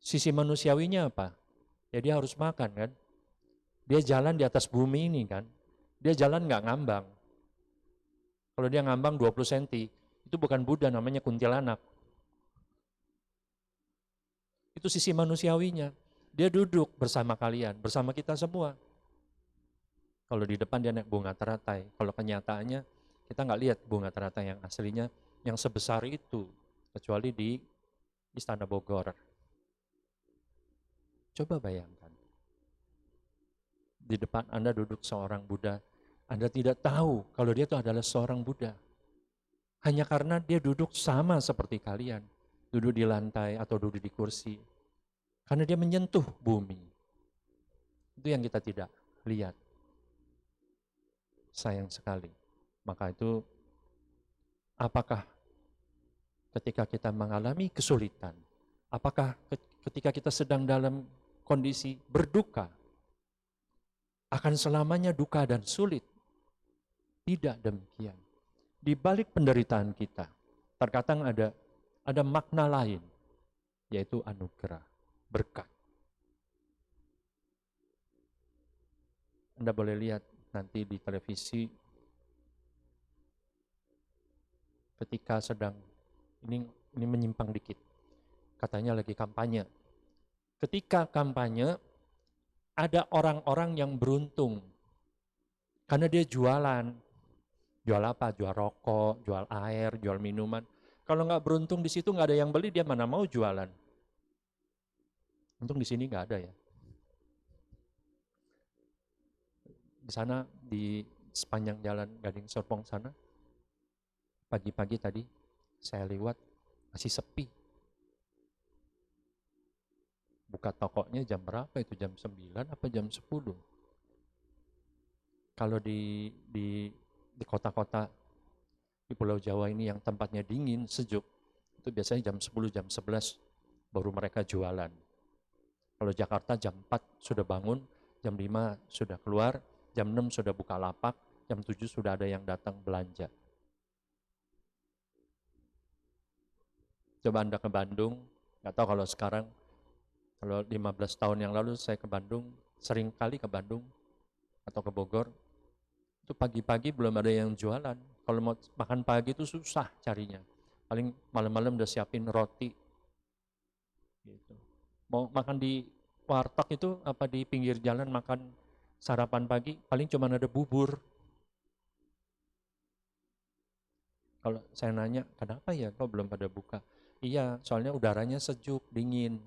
Sisi manusiawinya apa? Ya dia harus makan kan. Dia jalan di atas bumi ini kan. Dia jalan nggak ngambang. Kalau dia ngambang 20 cm, itu bukan Buddha, namanya kuntilanak. Itu sisi manusiawinya. Dia duduk bersama kalian, bersama kita semua. Kalau di depan dia naik bunga teratai. Kalau kenyataannya kita nggak lihat bunga teratai yang aslinya yang sebesar itu. Kecuali di Istana Bogor. Coba bayangkan. Di depan Anda duduk seorang Buddha. Anda tidak tahu kalau dia itu adalah seorang Buddha. Hanya karena dia duduk sama seperti kalian. Duduk di lantai atau duduk di kursi. Karena dia menyentuh bumi. Itu yang kita tidak lihat. Sayang sekali. Maka itu, apakah ketika kita mengalami kesulitan, apakah ketika kita sedang dalam kondisi berduka, akan selamanya duka dan sulit? Tidak demikian. Di balik penderitaan kita, terkadang ada makna lain, yaitu anugerah, berkat. Anda boleh lihat nanti di televisi, ketika sedang, ini menyimpang dikit, katanya lagi kampanye. Ketika kampanye, ada orang-orang yang beruntung, karena dia jualan. Jual apa? Jual rokok, jual air, jual minuman. Kalau nggak beruntung di situ nggak ada yang beli, dia mana mau jualan? Untung di sini nggak ada ya. Di sana di sepanjang jalan Gading Serpong sana, pagi-pagi tadi saya lewat masih sepi. Buka tokonya jam berapa itu? Jam 9 apa jam 10? Kalau di kota-kota di Pulau Jawa ini yang tempatnya dingin, sejuk, itu biasanya jam 10, jam 11 baru mereka jualan. Kalau Jakarta jam 4 sudah bangun, jam 5 sudah keluar, jam 6 sudah buka lapak, jam 7 sudah ada yang datang belanja. Coba Anda ke Bandung, nggak tahu kalau sekarang, kalau 15 tahun yang lalu saya ke Bandung, sering kali ke Bandung atau ke Bogor, itu pagi-pagi belum ada yang jualan. Kalau mau makan pagi itu susah carinya. Paling malam-malam udah siapin roti. Gitu. Mau makan di warteg itu apa di pinggir jalan makan sarapan pagi, paling cuma ada bubur. Kalau saya nanya, kenapa ya kok belum pada buka? Iya, soalnya udaranya sejuk, dingin.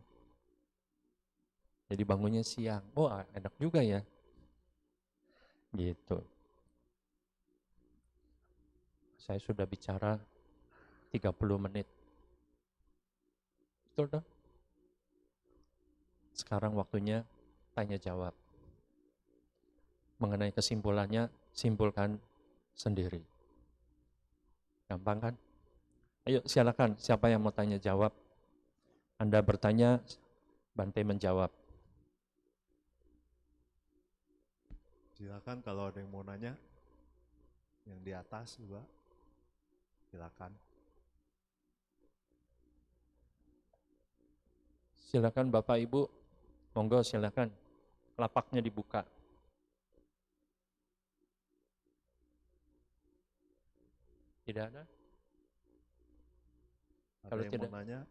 Jadi bangunnya siang. Oh, enak juga ya. Gitu. Saya sudah bicara 30 menit. Betul dong? Sekarang waktunya tanya jawab. Mengenai kesimpulannya, simpulkan sendiri. Gampang kan? Ayo silakan, siapa yang mau tanya jawab? Anda bertanya, Bante menjawab. Silakan kalau ada yang mau nanya. Yang di atas juga. Silakan. Silakan Bapak Ibu, monggo silakan. Lapaknya dibuka. Tidak ada? Ada Kalau yang tidak, mau nanya?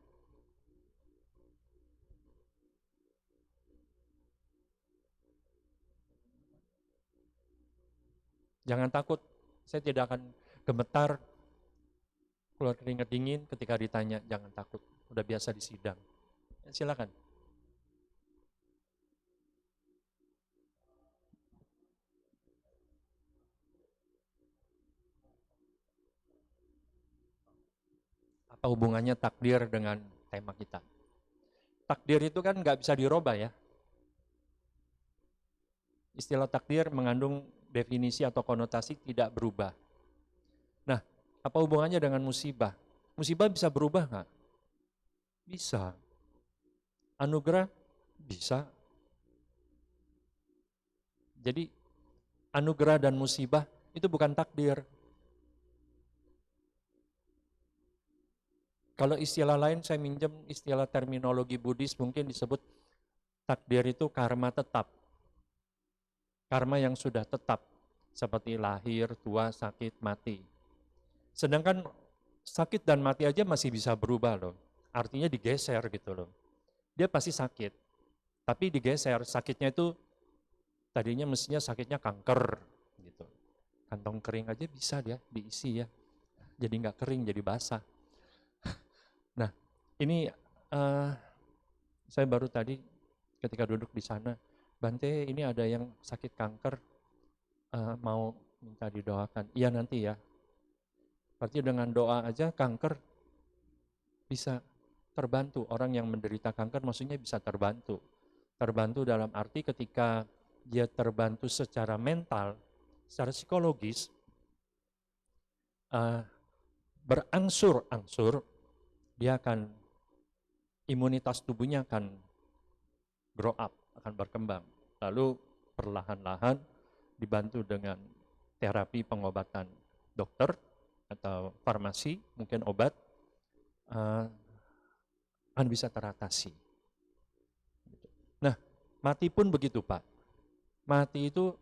jangan takut. Saya tidak akan gemetar, keluar keringat dingin ketika ditanya, jangan takut. Udah biasa di sidang. Silakan. Apa hubungannya takdir dengan tema kita? Takdir itu kan nggak bisa dirubah ya. Istilah takdir mengandung definisi atau konotasi tidak berubah. Nah, apa hubungannya dengan musibah? Musibah bisa berubah nggak? Bisa. Anugerah? Bisa. Jadi anugerah dan musibah itu bukan takdir. Kalau istilah lain saya minjem istilah terminologi Buddhis mungkin disebut takdir itu karma tetap. Karma yang sudah tetap seperti lahir, tua, sakit, mati. Sedangkan sakit dan mati aja masih bisa berubah loh. Artinya digeser gitu loh. Dia pasti sakit, tapi digeser. Sakitnya itu tadinya mestinya sakitnya kanker gitu. Kantong kering aja bisa dia diisi ya. Jadi nggak kering, jadi basah. Nah, ini saya baru tadi ketika duduk di sana, Bante ini ada yang sakit kanker, mau minta didoakan. Iya nanti ya. Berarti dengan doa aja kanker bisa terbantu. Orang yang menderita kanker maksudnya bisa terbantu. Terbantu dalam arti ketika dia terbantu secara mental, secara psikologis, berangsur-angsur dia akan, imunitas tubuhnya akan grow up, akan berkembang. Lalu perlahan-lahan dibantu dengan terapi pengobatan dokter atau farmasi, mungkin obat, akan bisa teratasi. Nah, mati pun begitu Pak. Mati itu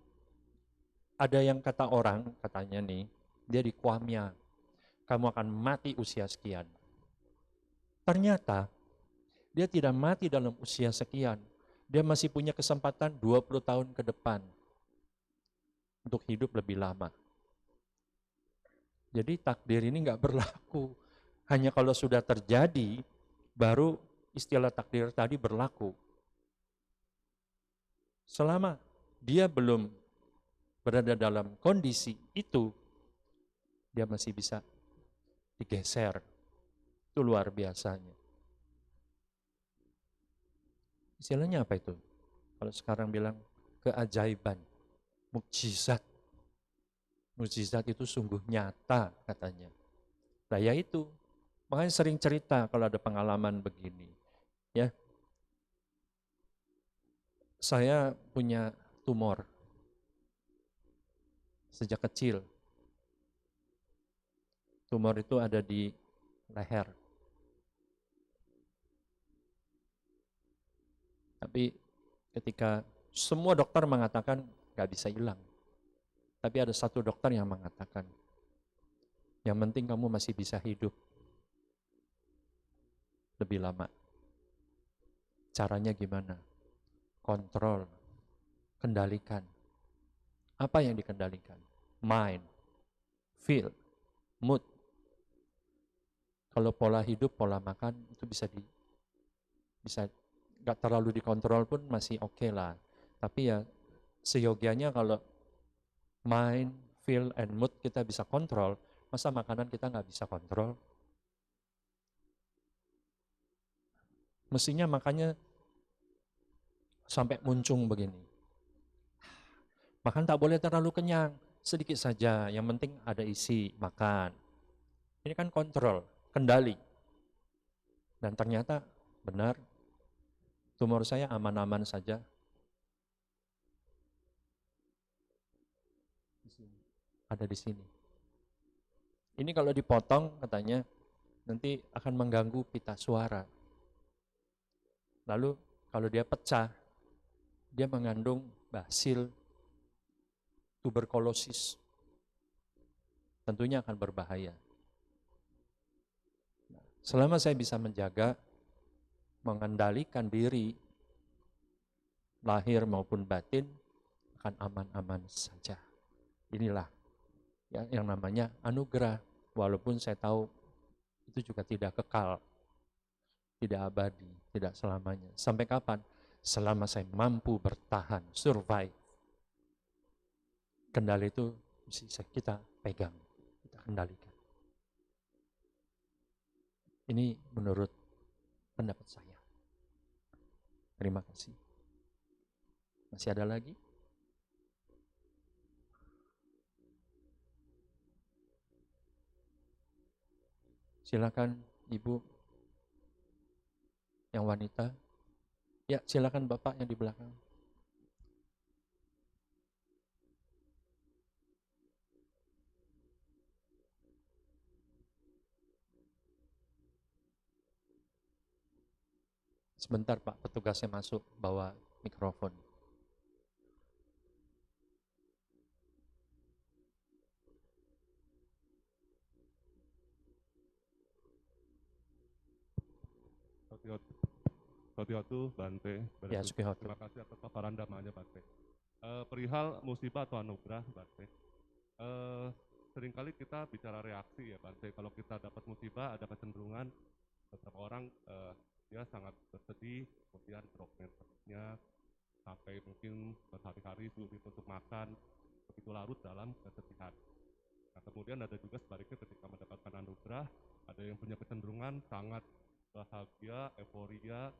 ada yang kata orang, katanya nih, dia di Kwamya, kamu akan mati usia sekian. Ternyata dia tidak mati dalam usia sekian. Dia masih punya kesempatan 20 tahun ke depan untuk hidup lebih lama. Jadi takdir ini nggak berlaku. Hanya kalau sudah terjadi, baru istilah takdir tadi berlaku. Selama dia belum berada dalam kondisi itu, dia masih bisa digeser. Itu luar biasanya. Istilahnya apa itu? Kalau sekarang bilang keajaiban, mukjizat. Mukjizat itu sungguh nyata katanya. Nah ya itu, makanya sering cerita kalau ada pengalaman begini. Ya, saya punya tumor sejak kecil. Tumor itu ada di leher. Tapi ketika semua dokter mengatakan nggak bisa hilang. Tapi ada satu dokter yang mengatakan, yang penting kamu masih bisa hidup lebih lama. Caranya gimana? Kontrol, kendalikan. Apa yang dikendalikan? Mind, feel, mood. Kalau pola hidup, pola makan itu bisa nggak terlalu dikontrol pun masih oke lah. Tapi ya seyogianya kalau mind, feel, and mood kita bisa kontrol, masa makanan kita nggak bisa kontrol? Mestinya makanya sampai muncung begini. Makan tak boleh terlalu kenyang, sedikit saja, yang penting ada isi, makan. Ini kan kontrol, kendali. Dan ternyata benar, tumor saya aman-aman saja. Ada di sini. Ini kalau dipotong katanya nanti akan mengganggu pita suara. Lalu kalau dia pecah, dia mengandung basil tuberkulosis. tentunya akan berbahaya. Selama saya bisa menjaga, mengendalikan diri, lahir maupun batin, akan aman-aman saja. Inilah ya, yang namanya anugerah. Walaupun saya tahu itu juga tidak kekal, tidak abadi, tidak selamanya. Sampai kapan? Selama saya mampu bertahan, survive. Kendali itu mesti kita pegang, kita kendalikan. Ini menurut pendapat saya. Terima kasih. Masih ada lagi? Silakan Ibu yang wanita. Ya, silakan Bapak yang di belakang. Sebentar Pak, petugasnya masuk bawa mikrofon. Sotihotu Bante. Ya, Sukihotu. Terima kasih atas paparan damanya Bante. Perihal musibah atau anugerah Bante. Seringkali kita bicara reaksi ya Bante. Kalau kita dapat musibah ada kecenderungan beberapa orang dia sangat bersedih, kemudian drop mentalnya sampai mungkin berhari-hari sulit untuk makan, begitu larut dalam kesedihan. Nah, kemudian ada juga sebaliknya ketika mendapatkan anugerah, ada yang punya kecenderungan sangat bahagia, euforia,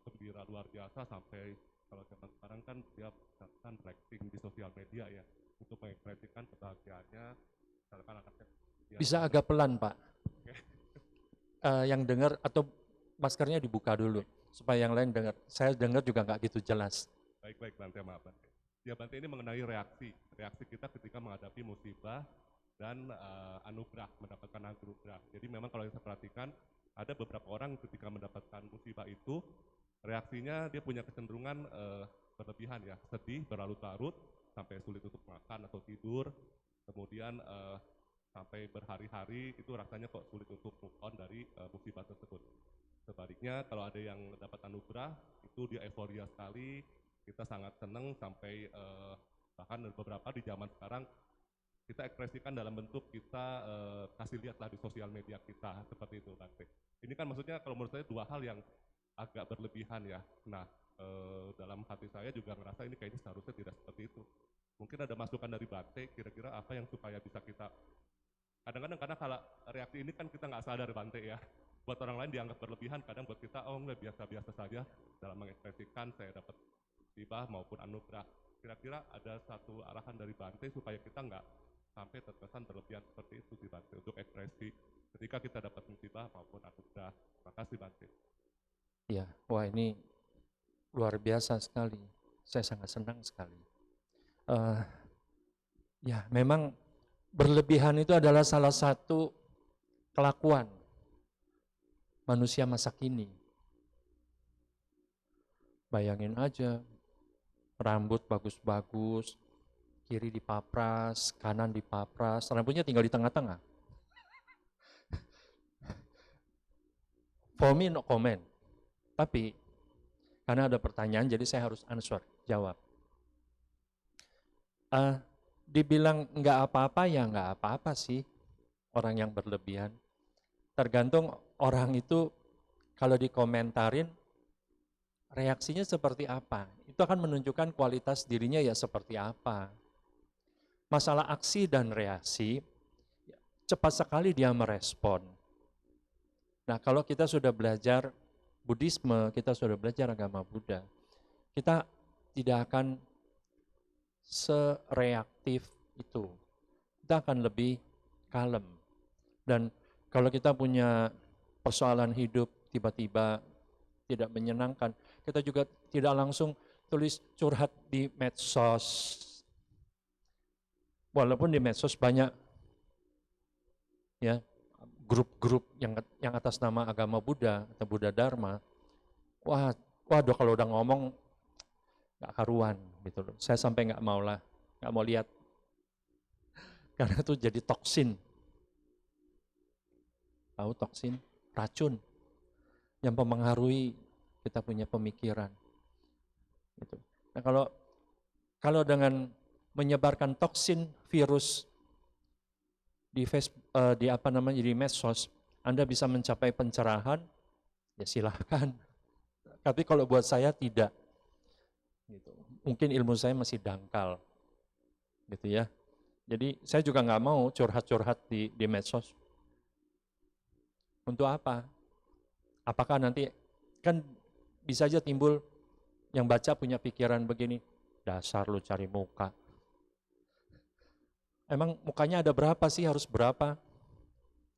gembira luar biasa sampai kalau zaman sekarang kan dia melakukan flexing di sosial media ya untuk mengekspresikan kebahagiaannya. Misalkan anaknya bisa agak pelan Pak. Yang dengar atau maskernya dibuka dulu supaya yang lain dengar. Saya dengar juga nggak gitu jelas. Baik Bante, maaf Bante. Ya Bante, ini mengenai reaksi kita ketika menghadapi musibah dan anugerah, mendapatkan anugerah. Jadi memang kalau saya perhatikan ada beberapa orang ketika mendapatkan musibah itu reaksinya dia punya kecenderungan berlebihan ya, sedih berlarut-larut sampai sulit untuk makan atau tidur, kemudian sampai berhari-hari itu rasanya kok sulit untuk move on dari musibah tersebut. Sebaliknya kalau ada yang dapat anugerah itu dia euforia sekali, kita sangat senang sampai bahkan beberapa di zaman sekarang kita ekspresikan dalam bentuk kita kasih lihatlah di sosial media kita seperti itu Bante. Ini kan maksudnya kalau menurut saya dua hal yang agak berlebihan ya. Nah dalam hati saya juga ngerasa ini kayaknya seharusnya tidak seperti itu. Mungkin ada masukan dari Bante, kira-kira apa yang supaya bisa kita kadang-kadang karena kalau reaksi ini kan kita nggak sadar Bante ya. Buat orang lain dianggap berlebihan, kadang buat kita oh enggak biasa-biasa saja dalam mengekspresikan saya dapat musibah maupun anugerah. Kira-kira ada satu arahan dari Bante supaya kita nggak sampai terkesan berlebihan seperti itu sih Bante untuk ekspresi ketika kita dapat musibah maupun anugerah. Terima kasih Bante. Ya, wah ini luar biasa sekali. Saya sangat senang sekali. Ya, memang berlebihan itu adalah salah satu kelakuan manusia masa kini. Bayangin aja, rambut bagus-bagus, kiri dipapras, kanan dipapras, rambutnya tinggal di tengah-tengah. For me no comment. Tapi karena ada pertanyaan jadi saya harus answer, jawab. Dibilang nggak apa-apa ya nggak apa-apa sih orang yang berlebihan. Tergantung orang itu kalau dikomentarin reaksinya seperti apa. Itu akan menunjukkan kualitas dirinya ya seperti apa. Masalah aksi dan reaksi, cepat sekali dia merespon. Nah kalau kita sudah belajar Buddhisme, kita sudah belajar agama Buddha, kita tidak akan sereaktif itu. Kita akan lebih kalem. Dan kalau kita punya persoalan hidup tiba-tiba tidak menyenangkan, kita juga tidak langsung tulis curhat di medsos. Walaupun di medsos banyak ya grup-grup yang atas nama agama Buddha atau Buddha Dharma. Waduh kalau udah ngomong nggak karuan gitu loh. Saya sampai nggak mau lihat. Karena itu jadi toksin. Tahu toksin? Racun yang mempengaruhi kita punya pemikiran. Gitu. Nah, kalau dengan menyebarkan toksin virus di medsos, Anda bisa mencapai pencerahan, ya silahkan. Tapi kalau buat saya tidak. Gitu. Mungkin ilmu saya masih dangkal. Gitu ya. Jadi saya juga nggak mau curhat-curhat di medsos. Untuk apa? Apakah nanti, kan bisa aja timbul yang baca punya pikiran begini, dasar lu cari muka. Emang mukanya ada berapa sih, harus berapa?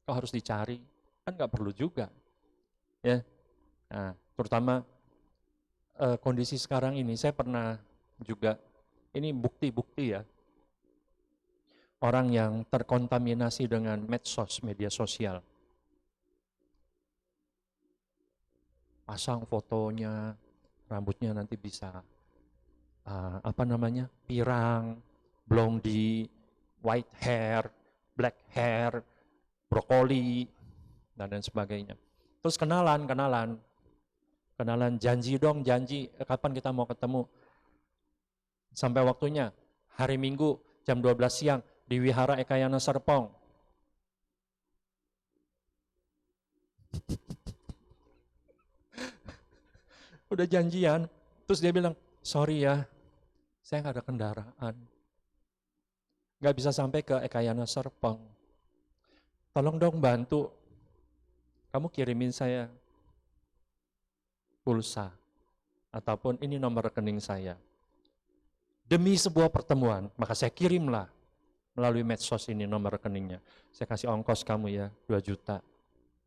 Kok harus dicari? Kan nggak perlu juga. Ya. Nah, terutama kondisi sekarang ini, saya pernah juga, ini bukti-bukti ya, orang yang terkontaminasi dengan medsos, media sosial. Pasang fotonya, rambutnya nanti bisa pirang, blondie, white hair, black hair, brokoli, dan lain sebagainya. Terus kenalan, janji dong, kapan kita mau ketemu. Sampai waktunya, hari Minggu jam 12 siang di Wihara Ekayana Serpong. Udah janjian, terus dia bilang, sorry ya, saya nggak ada kendaraan. Nggak bisa sampai ke Ekayana Serpong. Tolong dong bantu, kamu kirimin saya pulsa, ataupun ini nomor rekening saya. Demi sebuah pertemuan, maka saya kirimlah melalui medsos ini nomor rekeningnya. Saya kasih ongkos kamu ya, 2 juta,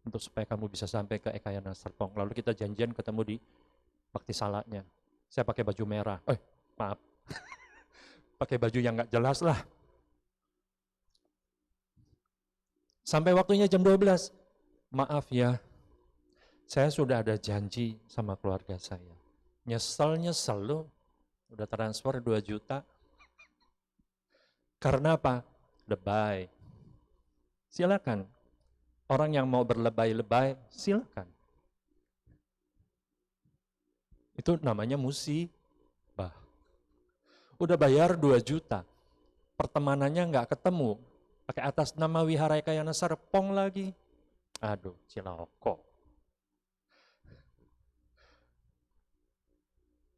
untuk supaya kamu bisa sampai ke Ekayana Serpong. Lalu kita janjian ketemu di Bakti Salaknya. Saya pakai baju merah. Maaf. Pakai baju yang nggak jelas lah. Sampai waktunya jam 12. Maaf ya, saya sudah ada janji sama keluarga saya. Nyesel loh. Udah transfer 2 juta. Karena apa? Lebay. Silakan. Orang yang mau berlebay-lebay, silakan. Itu namanya musibah. Udah bayar 2 juta, pertemanannya nggak ketemu, pakai atas nama Wihara Ekayana Serpong lagi. Aduh, ciloko.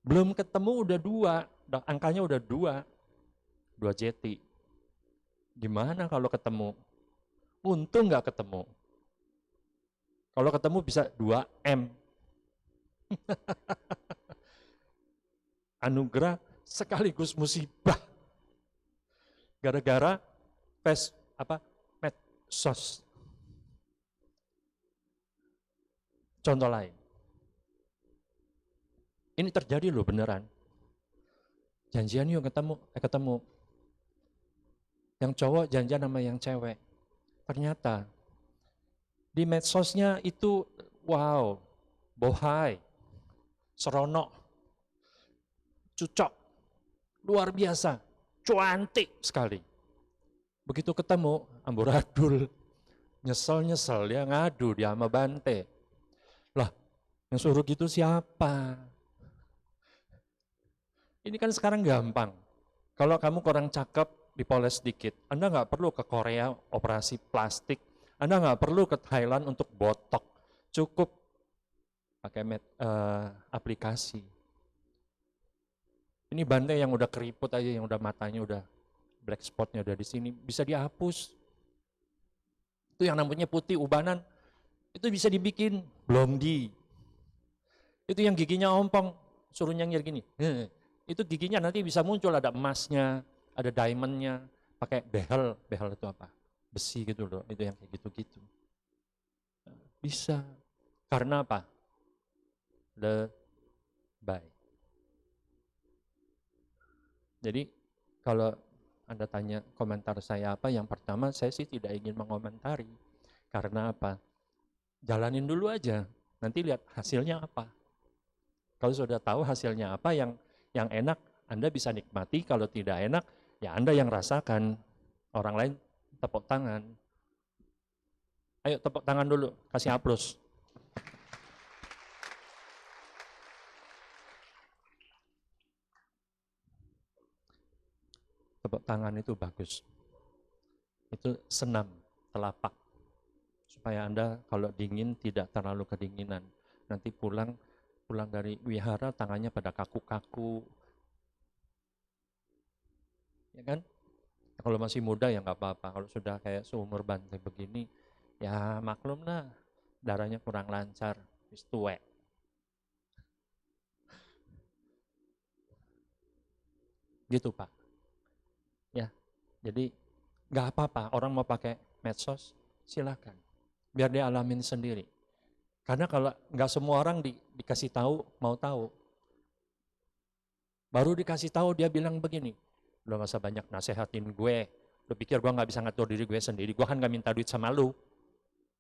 Belum ketemu udah 2, angkanya udah 2 jeti. Gimana kalau ketemu? Untung nggak ketemu. Kalau ketemu bisa 2M. Anugerah sekaligus musibah. Gara-gara medsos. Contoh lain. Ini terjadi loh beneran. Janjian yuk ketemu. Yang cowok janjian sama yang cewek. Ternyata di medsosnya itu wow, bohai, seronok, cucok, luar biasa, cantik sekali. Begitu ketemu, amburadul, nyesel dia ngadu dia sama Bante. Lah, yang suruh gitu siapa? Ini kan sekarang gampang. Kalau kamu kurang cakep, dipoles sedikit. Anda nggak perlu ke Korea operasi plastik. Anda nggak perlu ke Thailand untuk botok. Cukup pakai aplikasi. Ini Bante yang udah keriput aja, yang udah matanya udah black spotnya udah di sini, bisa dihapus. Itu yang rambutnya putih, ubanan, itu bisa dibikin blondie. Itu yang giginya ompong, suruh nyengir gini. Itu giginya nanti bisa muncul ada emasnya, ada diamondnya, pakai behel itu apa? Besi gitu loh, itu yang kayak gitu-gitu. Bisa. Karena apa? Lebay. Jadi kalau Anda tanya komentar saya apa, yang pertama saya sih tidak ingin mengomentari. Karena apa? Jalanin dulu aja, nanti lihat hasilnya apa. Kalau sudah tahu hasilnya apa, yang enak Anda bisa nikmati, kalau tidak enak ya Anda yang rasakan. Orang lain tepuk tangan. Ayo tepuk tangan dulu, kasih aplaus. Tepuk tangan itu bagus. Itu senam, telapak. Supaya Anda kalau dingin tidak terlalu kedinginan. Nanti pulang dari wihara tangannya pada kaku-kaku. Ya kan? Kalau masih muda ya nggak apa-apa. Kalau sudah kayak seumur Bante begini, ya maklum lah, darahnya kurang lancar, wis tuwek. Gitu Pak. Ya, jadi nggak apa-apa. Orang mau pakai medsos, silakan. Biar dia alamin sendiri. Karena kalau nggak semua orang dikasih tahu, mau tahu. Baru dikasih tahu dia bilang begini, lo gak usah banyak nasehatin gue. Lo pikir gue nggak bisa ngatur diri gue sendiri, gue kan nggak minta duit sama lo.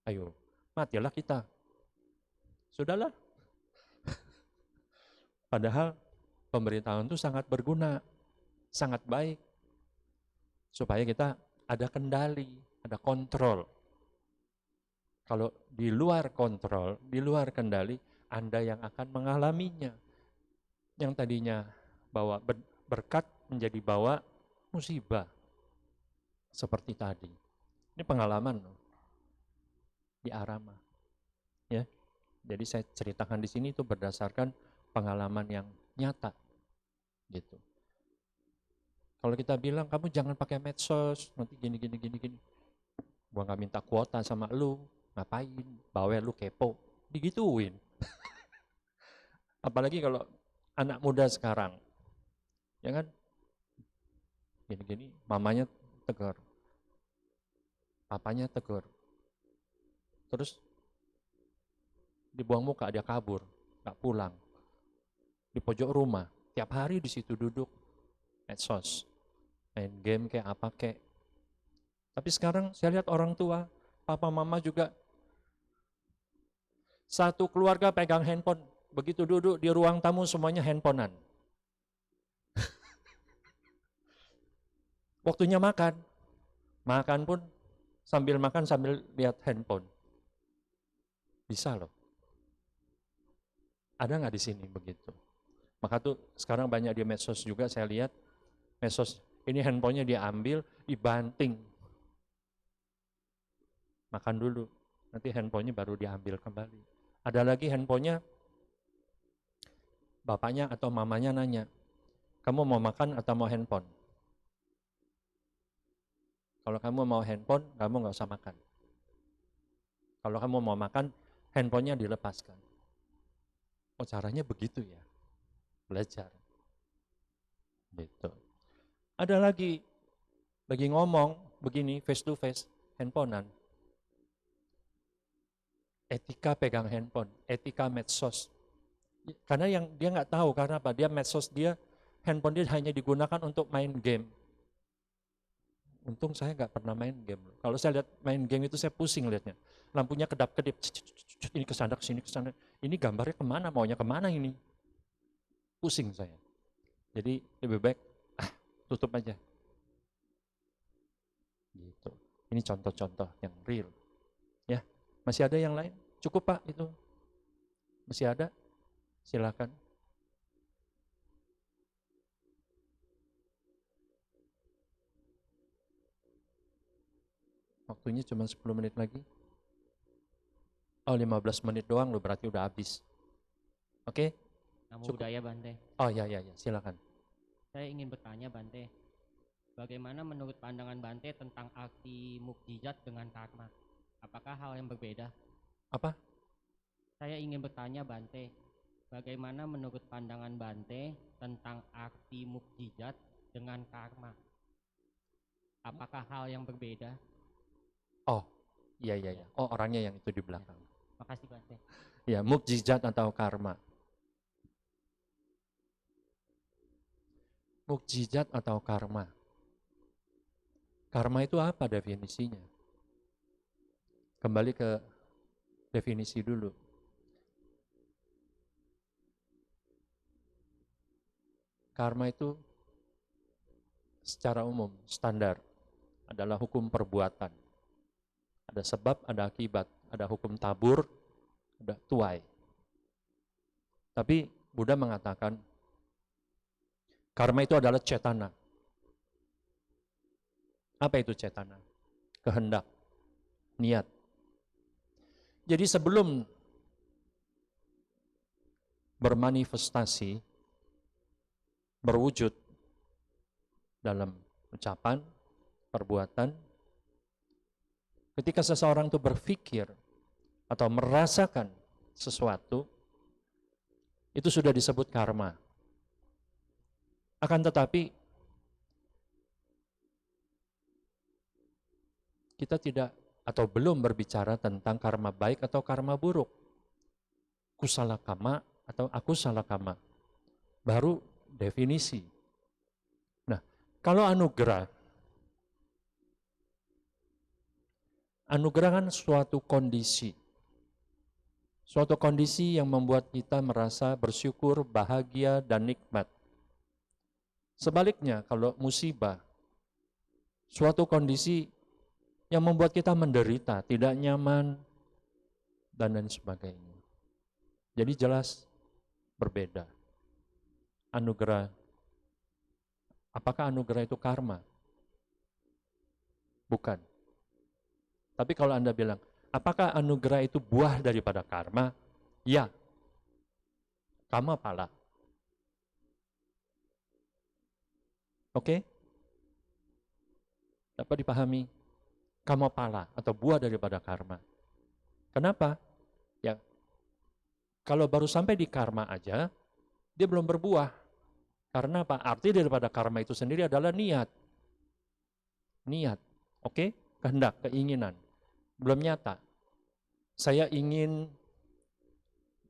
Ayo, matilah kita. Sudahlah. Padahal pemberitahuan itu sangat berguna, sangat baik. Supaya kita ada kendali, ada kontrol. Kalau di luar kontrol, di luar kendali, Anda yang akan mengalaminya. Yang tadinya bawa berkat menjadi bawa musibah. Seperti tadi. Ini pengalaman loh. Di Arama. Ya. Jadi saya ceritakan di sini itu berdasarkan pengalaman yang nyata. Gitu. Kalau kita bilang kamu jangan pakai medsos, nanti gini. Gua nggak minta kuota sama lu, ngapain? Bawel lu kepo, digituin. Apalagi kalau anak muda sekarang, ya kan? Gini, mamanya tegur, papanya tegur, terus dibuang muka, dia kabur, nggak pulang, di pojok rumah, tiap hari di situ duduk, medsos, main game kayak apa kayak. Tapi sekarang saya lihat orang tua, papa mama juga satu keluarga pegang handphone, begitu duduk di ruang tamu semuanya handphonean. Waktunya makan pun sambil makan sambil lihat handphone. Bisa loh. Ada nggak di sini begitu? Maka tuh sekarang banyak di medsos juga saya lihat, medsos ini handphonenya diambil, dibanting. Makan dulu, nanti handphonenya baru diambil kembali. Ada lagi handphonenya, bapaknya atau mamanya nanya, kamu mau makan atau mau handphone? Kalau kamu mau handphone, kamu nggak usah makan. Kalau kamu mau makan, handphonenya dilepaskan. Oh caranya begitu ya, belajar. Gitu. Ada lagi ngomong begini face to face, handphonean. Etika pegang handphone, etika medsos. Karena yang dia nggak tahu karena apa? Dia medsos dia, handphone dia hanya digunakan untuk main game. Untung saya nggak pernah main game. Kalau saya lihat main game itu saya pusing lihatnya. Lampunya kedap-kedip, ini kesana kesini kesana. Ini gambarnya kemana? Maunya kemana ini? Pusing saya. Jadi lebih baik tutup aja. Gitu. Ini contoh-contoh yang real. Ya, masih ada yang lain? Cukup Pak itu. Masih ada? Silakan. Waktunya cuma 10 menit lagi. Oh 15 menit doang loh, berarti udah habis. Oke? Namo Cukup. Buddhaya Bante. Oh ya, silakan. Saya ingin bertanya Bante, bagaimana menurut pandangan Bante tentang arti mukjizat dengan karma? Apakah hal yang berbeda? Apa? Saya ingin bertanya Bante, bagaimana menurut pandangan Bante tentang arti mukjizat dengan karma? Apakah hal yang berbeda? Oh, iya. Oh orangnya yang itu di belakang. Makasih Bante. Ya, mukjizat atau karma. Mukjizat atau karma. Karma itu apa definisinya? Kembali ke definisi dulu. Karma itu secara umum, standar. adalah hukum perbuatan. Ada sebab, ada akibat, ada hukum tabur, ada tuai. Tapi Buddha mengatakan karma itu adalah cetana. Apa itu cetana? Kehendak, niat. Jadi sebelum bermanifestasi, berwujud dalam ucapan, perbuatan, ketika seseorang itu berpikir atau merasakan sesuatu, itu sudah disebut karma. Akan tetapi, kita tidak atau belum berbicara tentang karma baik atau karma buruk. Kusala kama atau aku salah kama. Baru definisi. Nah, kalau anugerah kan suatu kondisi. Suatu kondisi yang membuat kita merasa bersyukur, bahagia, dan nikmat. Sebaliknya, kalau musibah, suatu kondisi yang membuat kita menderita, tidak nyaman, dan lain sebagainya. Jadi jelas berbeda. Anugerah, apakah anugerah itu karma? Bukan. Tapi kalau Anda bilang, apakah anugerah itu buah daripada karma? Ya. Karma pala. Oke? Dapat dipahami? Karma pala atau buah daripada karma. Kenapa? Ya, kalau baru sampai di karma aja, dia belum berbuah. Karena apa? Arti daripada karma itu sendiri adalah niat. Niat, oke? Kehendak, keinginan. Belum nyata. Saya ingin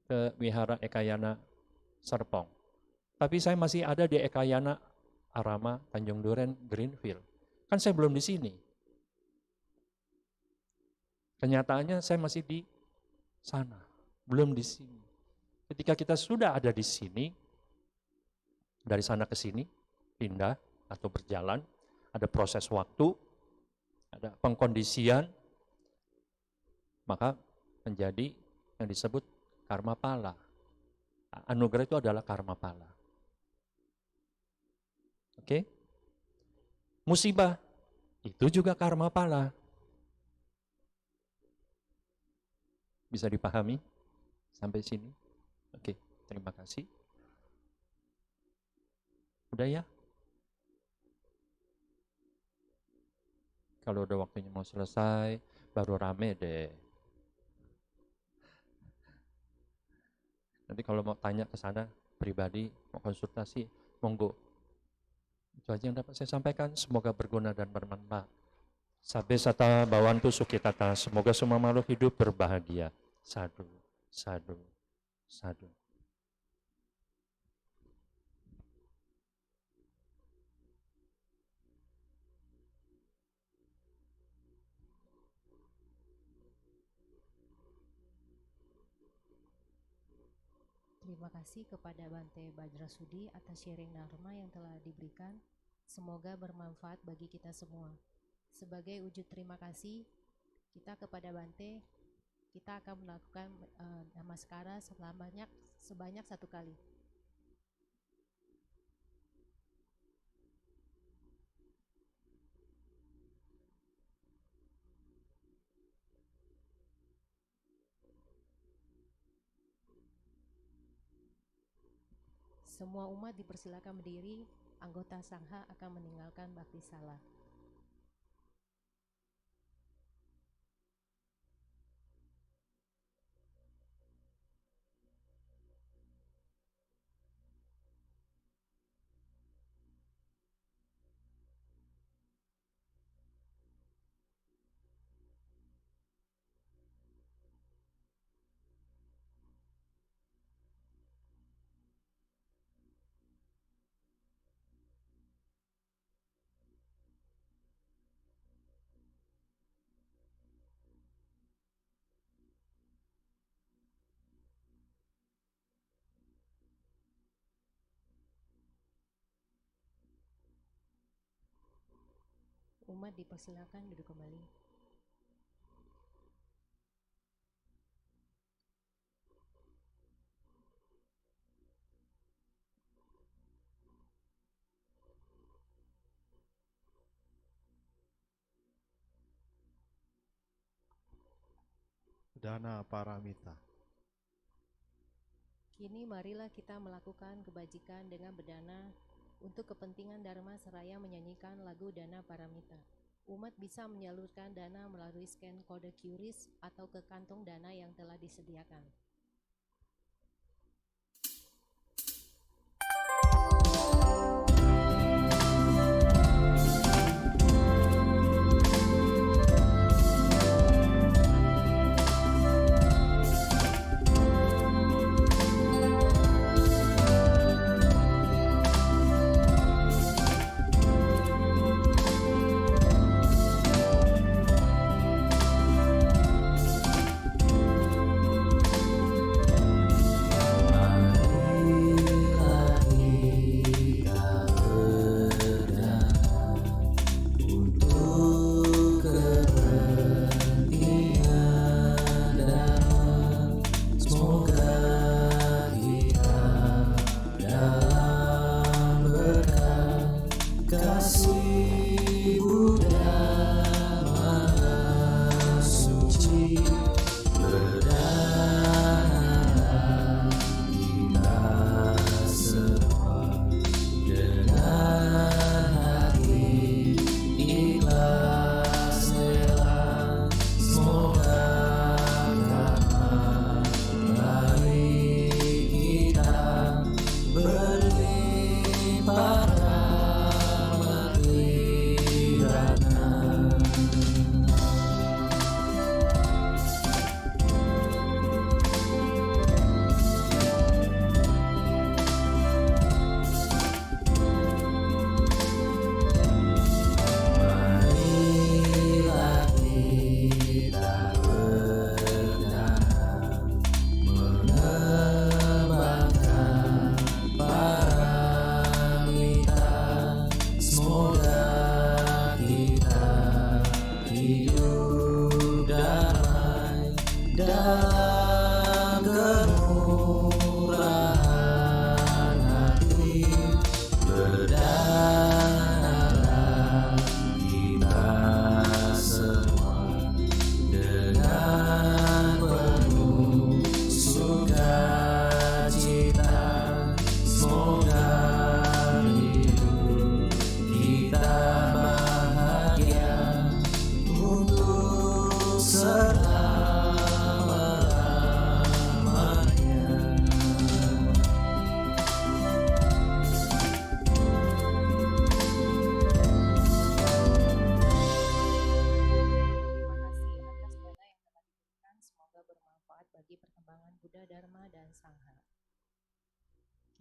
ke Wihara Ekayana Serpong. Tapi saya masih ada di Ekayana Arama Tanjung Duren Greenfield. Kan saya belum di sini. Kenyataannya saya masih di sana, belum di sini. Ketika kita sudah ada di sini, dari sana ke sini, pindah atau berjalan, ada proses waktu, ada pengkondisian, maka menjadi yang disebut karma pala. Anugerah itu adalah karma pala. Oke? Musibah, itu juga karma pala. Bisa dipahami sampai sini? Oke, terima kasih. Udah ya? Kalau udah waktunya mau selesai, baru rame deh. Nanti kalau mau tanya ke sana pribadi, mau konsultasi, monggo. Itu aja yang dapat saya sampaikan. Semoga berguna dan bermanfaat. Sabbe sata bawantu sukitata. Semoga semua makhluk hidup berbahagia. Sadu, sadu, sadu. Terima kasih kepada Bante Bajrasudi atas sharing dharma yang telah diberikan. Semoga bermanfaat bagi kita semua. Sebagai wujud terima kasih kita kepada Bante, kita akan melakukan namaskara sebanyak 1 kali. Semua umat dipersilakan berdiri. Anggota sangha akan meninggalkan bakti salah. Umat dipersilakan duduk kembali. Dana paramita. Kini marilah kita melakukan kebajikan dengan berdana untuk kepentingan Dharma seraya menyanyikan lagu Dana Paramita. Umat bisa menyalurkan dana melalui scan kode QRIS atau ke kantong dana yang telah disediakan.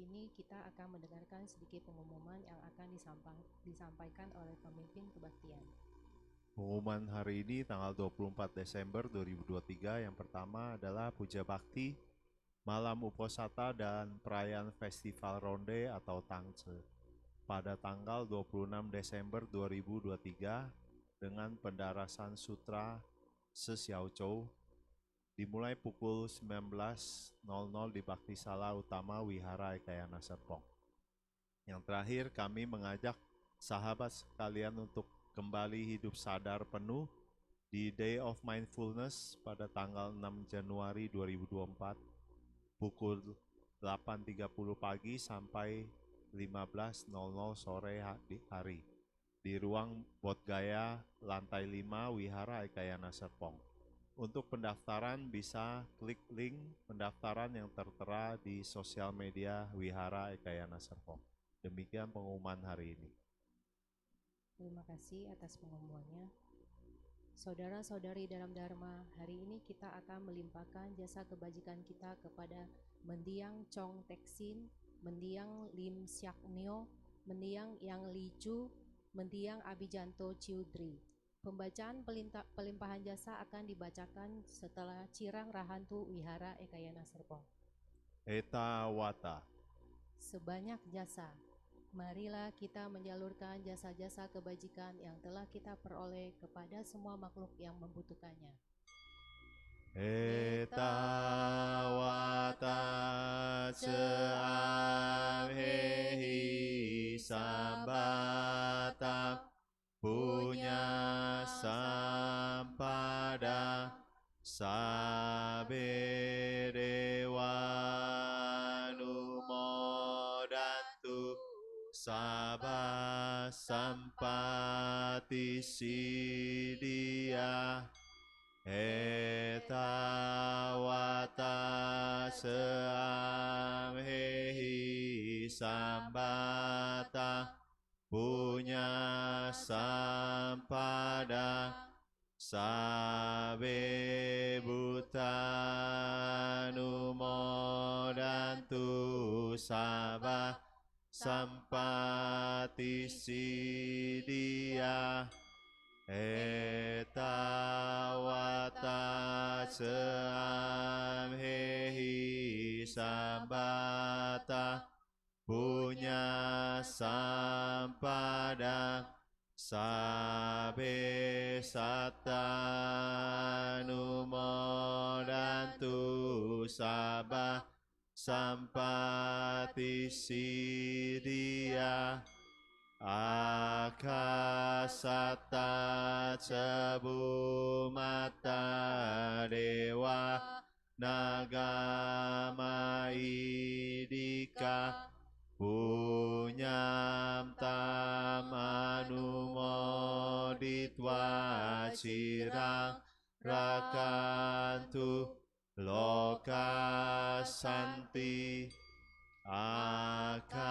Kini kita akan mendengarkan sedikit pengumuman yang akan disampaikan oleh pemimpin kebaktian. Pengumuman hari ini tanggal 24 Desember 2023 yang pertama adalah Puja Bakti, Malam Uposata dan Perayaan Festival Ronde atau Tangce pada tanggal 26 Desember 2023 dengan pendarasan Sutra Se Xiao Chou dimulai pukul 19.00 di Baktisala Utama Wihara Ekayana Serpong. Yang terakhir, kami mengajak sahabat sekalian untuk kembali hidup sadar penuh di Day of Mindfulness pada tanggal 6 Januari 2024 pukul 8.30 pagi sampai 15.00 sore hari di ruang Bodhgaya lantai 5 Wihara Ekayana Serpong. Untuk pendaftaran bisa klik link pendaftaran yang tertera di sosial media Wihara Ekayana Serpong. Demikian pengumuman hari ini. Terima kasih atas pengumumannya. Saudara-saudari dalam Dharma, hari ini kita akan melimpahkan jasa kebajikan kita kepada Mendiang Chong Teksin, Mendiang Lim Siak Neo, Mendiang Yang Li Chu, Mendiang Abijanto Ciudri. Pembacaan pelimpahan jasa akan dibacakan setelah Cirang Rahantu Wihara Ekayana Serpong. Eta Wata. Sebanyak jasa Marilah kita menyalurkan jasa-jasa kebajikan yang telah kita peroleh kepada semua makhluk yang membutuhkannya. Etawata seamhehi sambata punya sampada sabe dewa numodantu sabah sampati sidia etawata seamhehi sambata punya sampada sabe buta numodantu sabah sampati sidia etawata seamhehi sambata punya sampada sabe satta numodantu sabah sampati sidia akasata cebumata dewa nagama idika punyam tam anumoditwa cirang rakantu loka santi akasata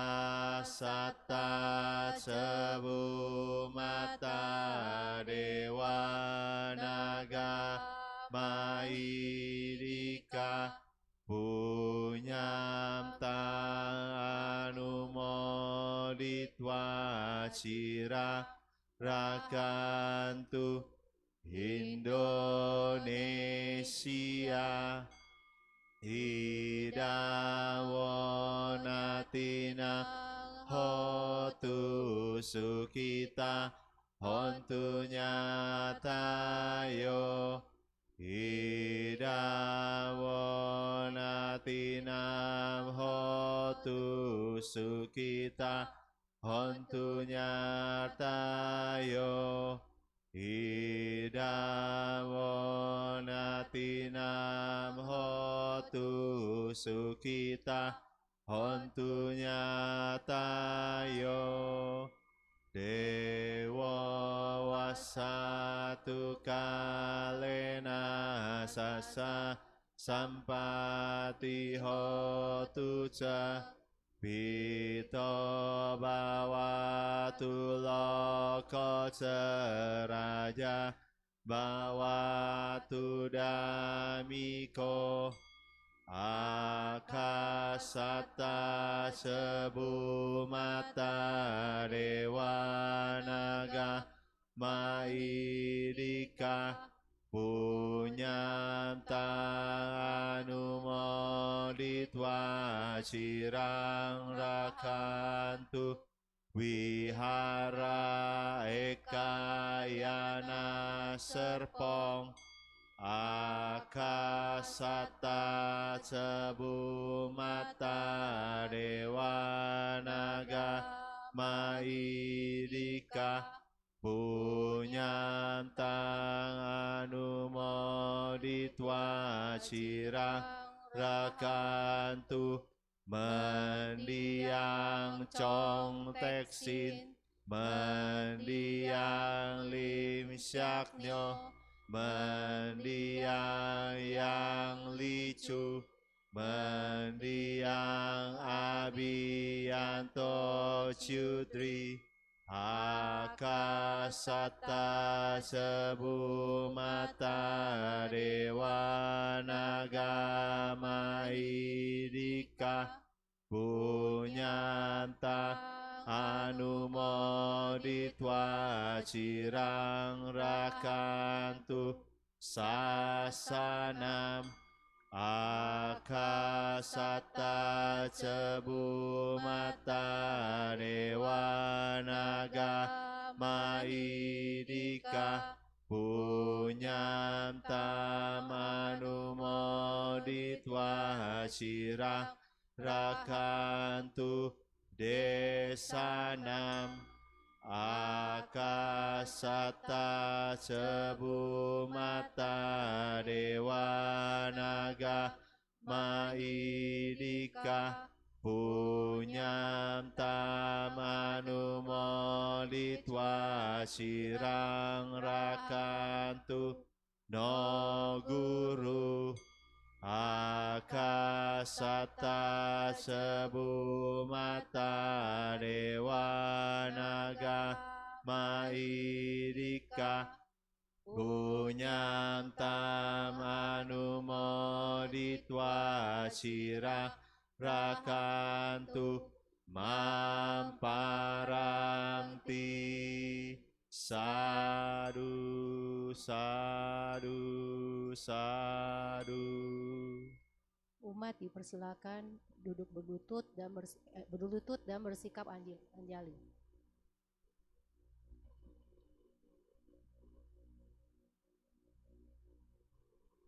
cebumata dewa nagama idika punyam tang anumoditwa cira rakantu Indonesia idawonatina hotu sukita hontu nyatayo idawonatinam hotu sukita hontu nyatayo idawonatinam hotu sukita hontu nyatayo dewa wasatu kalena sasa sampati hotu ca pito bawatu loko ceraja bawatu damiko akasata sebumata dewa naga maidika punyam tanumoditwa cirang rakantu wihara ekayana serpong akasata cebumata dewa naga maidika punyam tang anumoditwa cirang rakantu mendiang cong teksin mendiang lim syaknyo mendiang yang licu mendiang abiyanto cudri akasata sebumata dewa nagama idika punyanta anumoditwa cirang rakantu sasanam akasata satta cebu mata dewa naga maidika punyam tamanumoditwa shira rakantu desanam akasata cebu mata dewa naga maidika punyam tamanumoditwa shirang rakantu no guru akasata cebu mata dewa naga maidika punyam tamanumoditwa shira rakantu mamparanti. Sadu, sadu, sadu. Umat dipersilakan duduk berlutut dan bersikap anjali.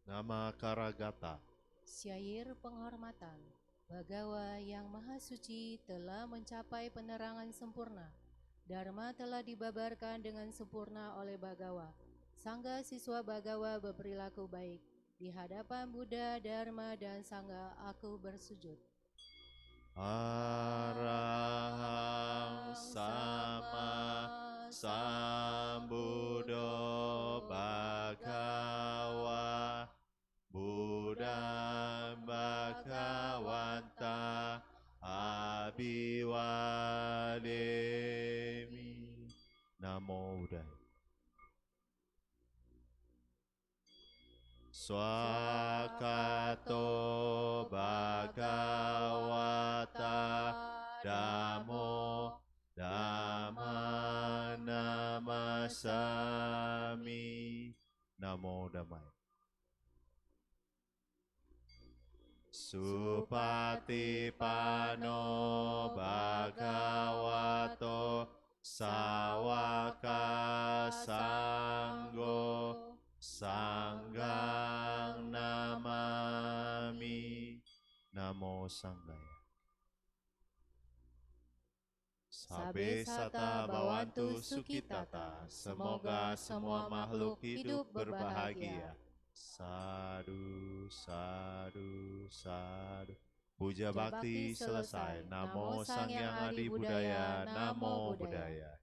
Nama Karagata. Syair penghormatan. Bagawa yang maha suci telah mencapai penerangan sempurna. Dharma telah dibabarkan dengan sempurna oleh Bagawa. Sangga siswa Bagawa berperilaku baik. Di hadapan Buddha, Dharma, dan Sangga aku bersujud. Arahang sama sambuddho Bhagawa Buddha Bhagawanta Abhiwademi. Namo Buddhaya. Swakato Bhagavata Dhammo Dhamma Namasami. Namo Dhammaya. Supatipano Bhagavato Sawaka Sanggo Sanggang namami. Namo Sanggaya. Sabe sata bawantu sukitata. Semoga semua makhluk hidup berbahagia. Sadu, sadu, sadu. Puja bakti selesai. Namo Sang Hyang Adi Budaya. Namo Buddhaya.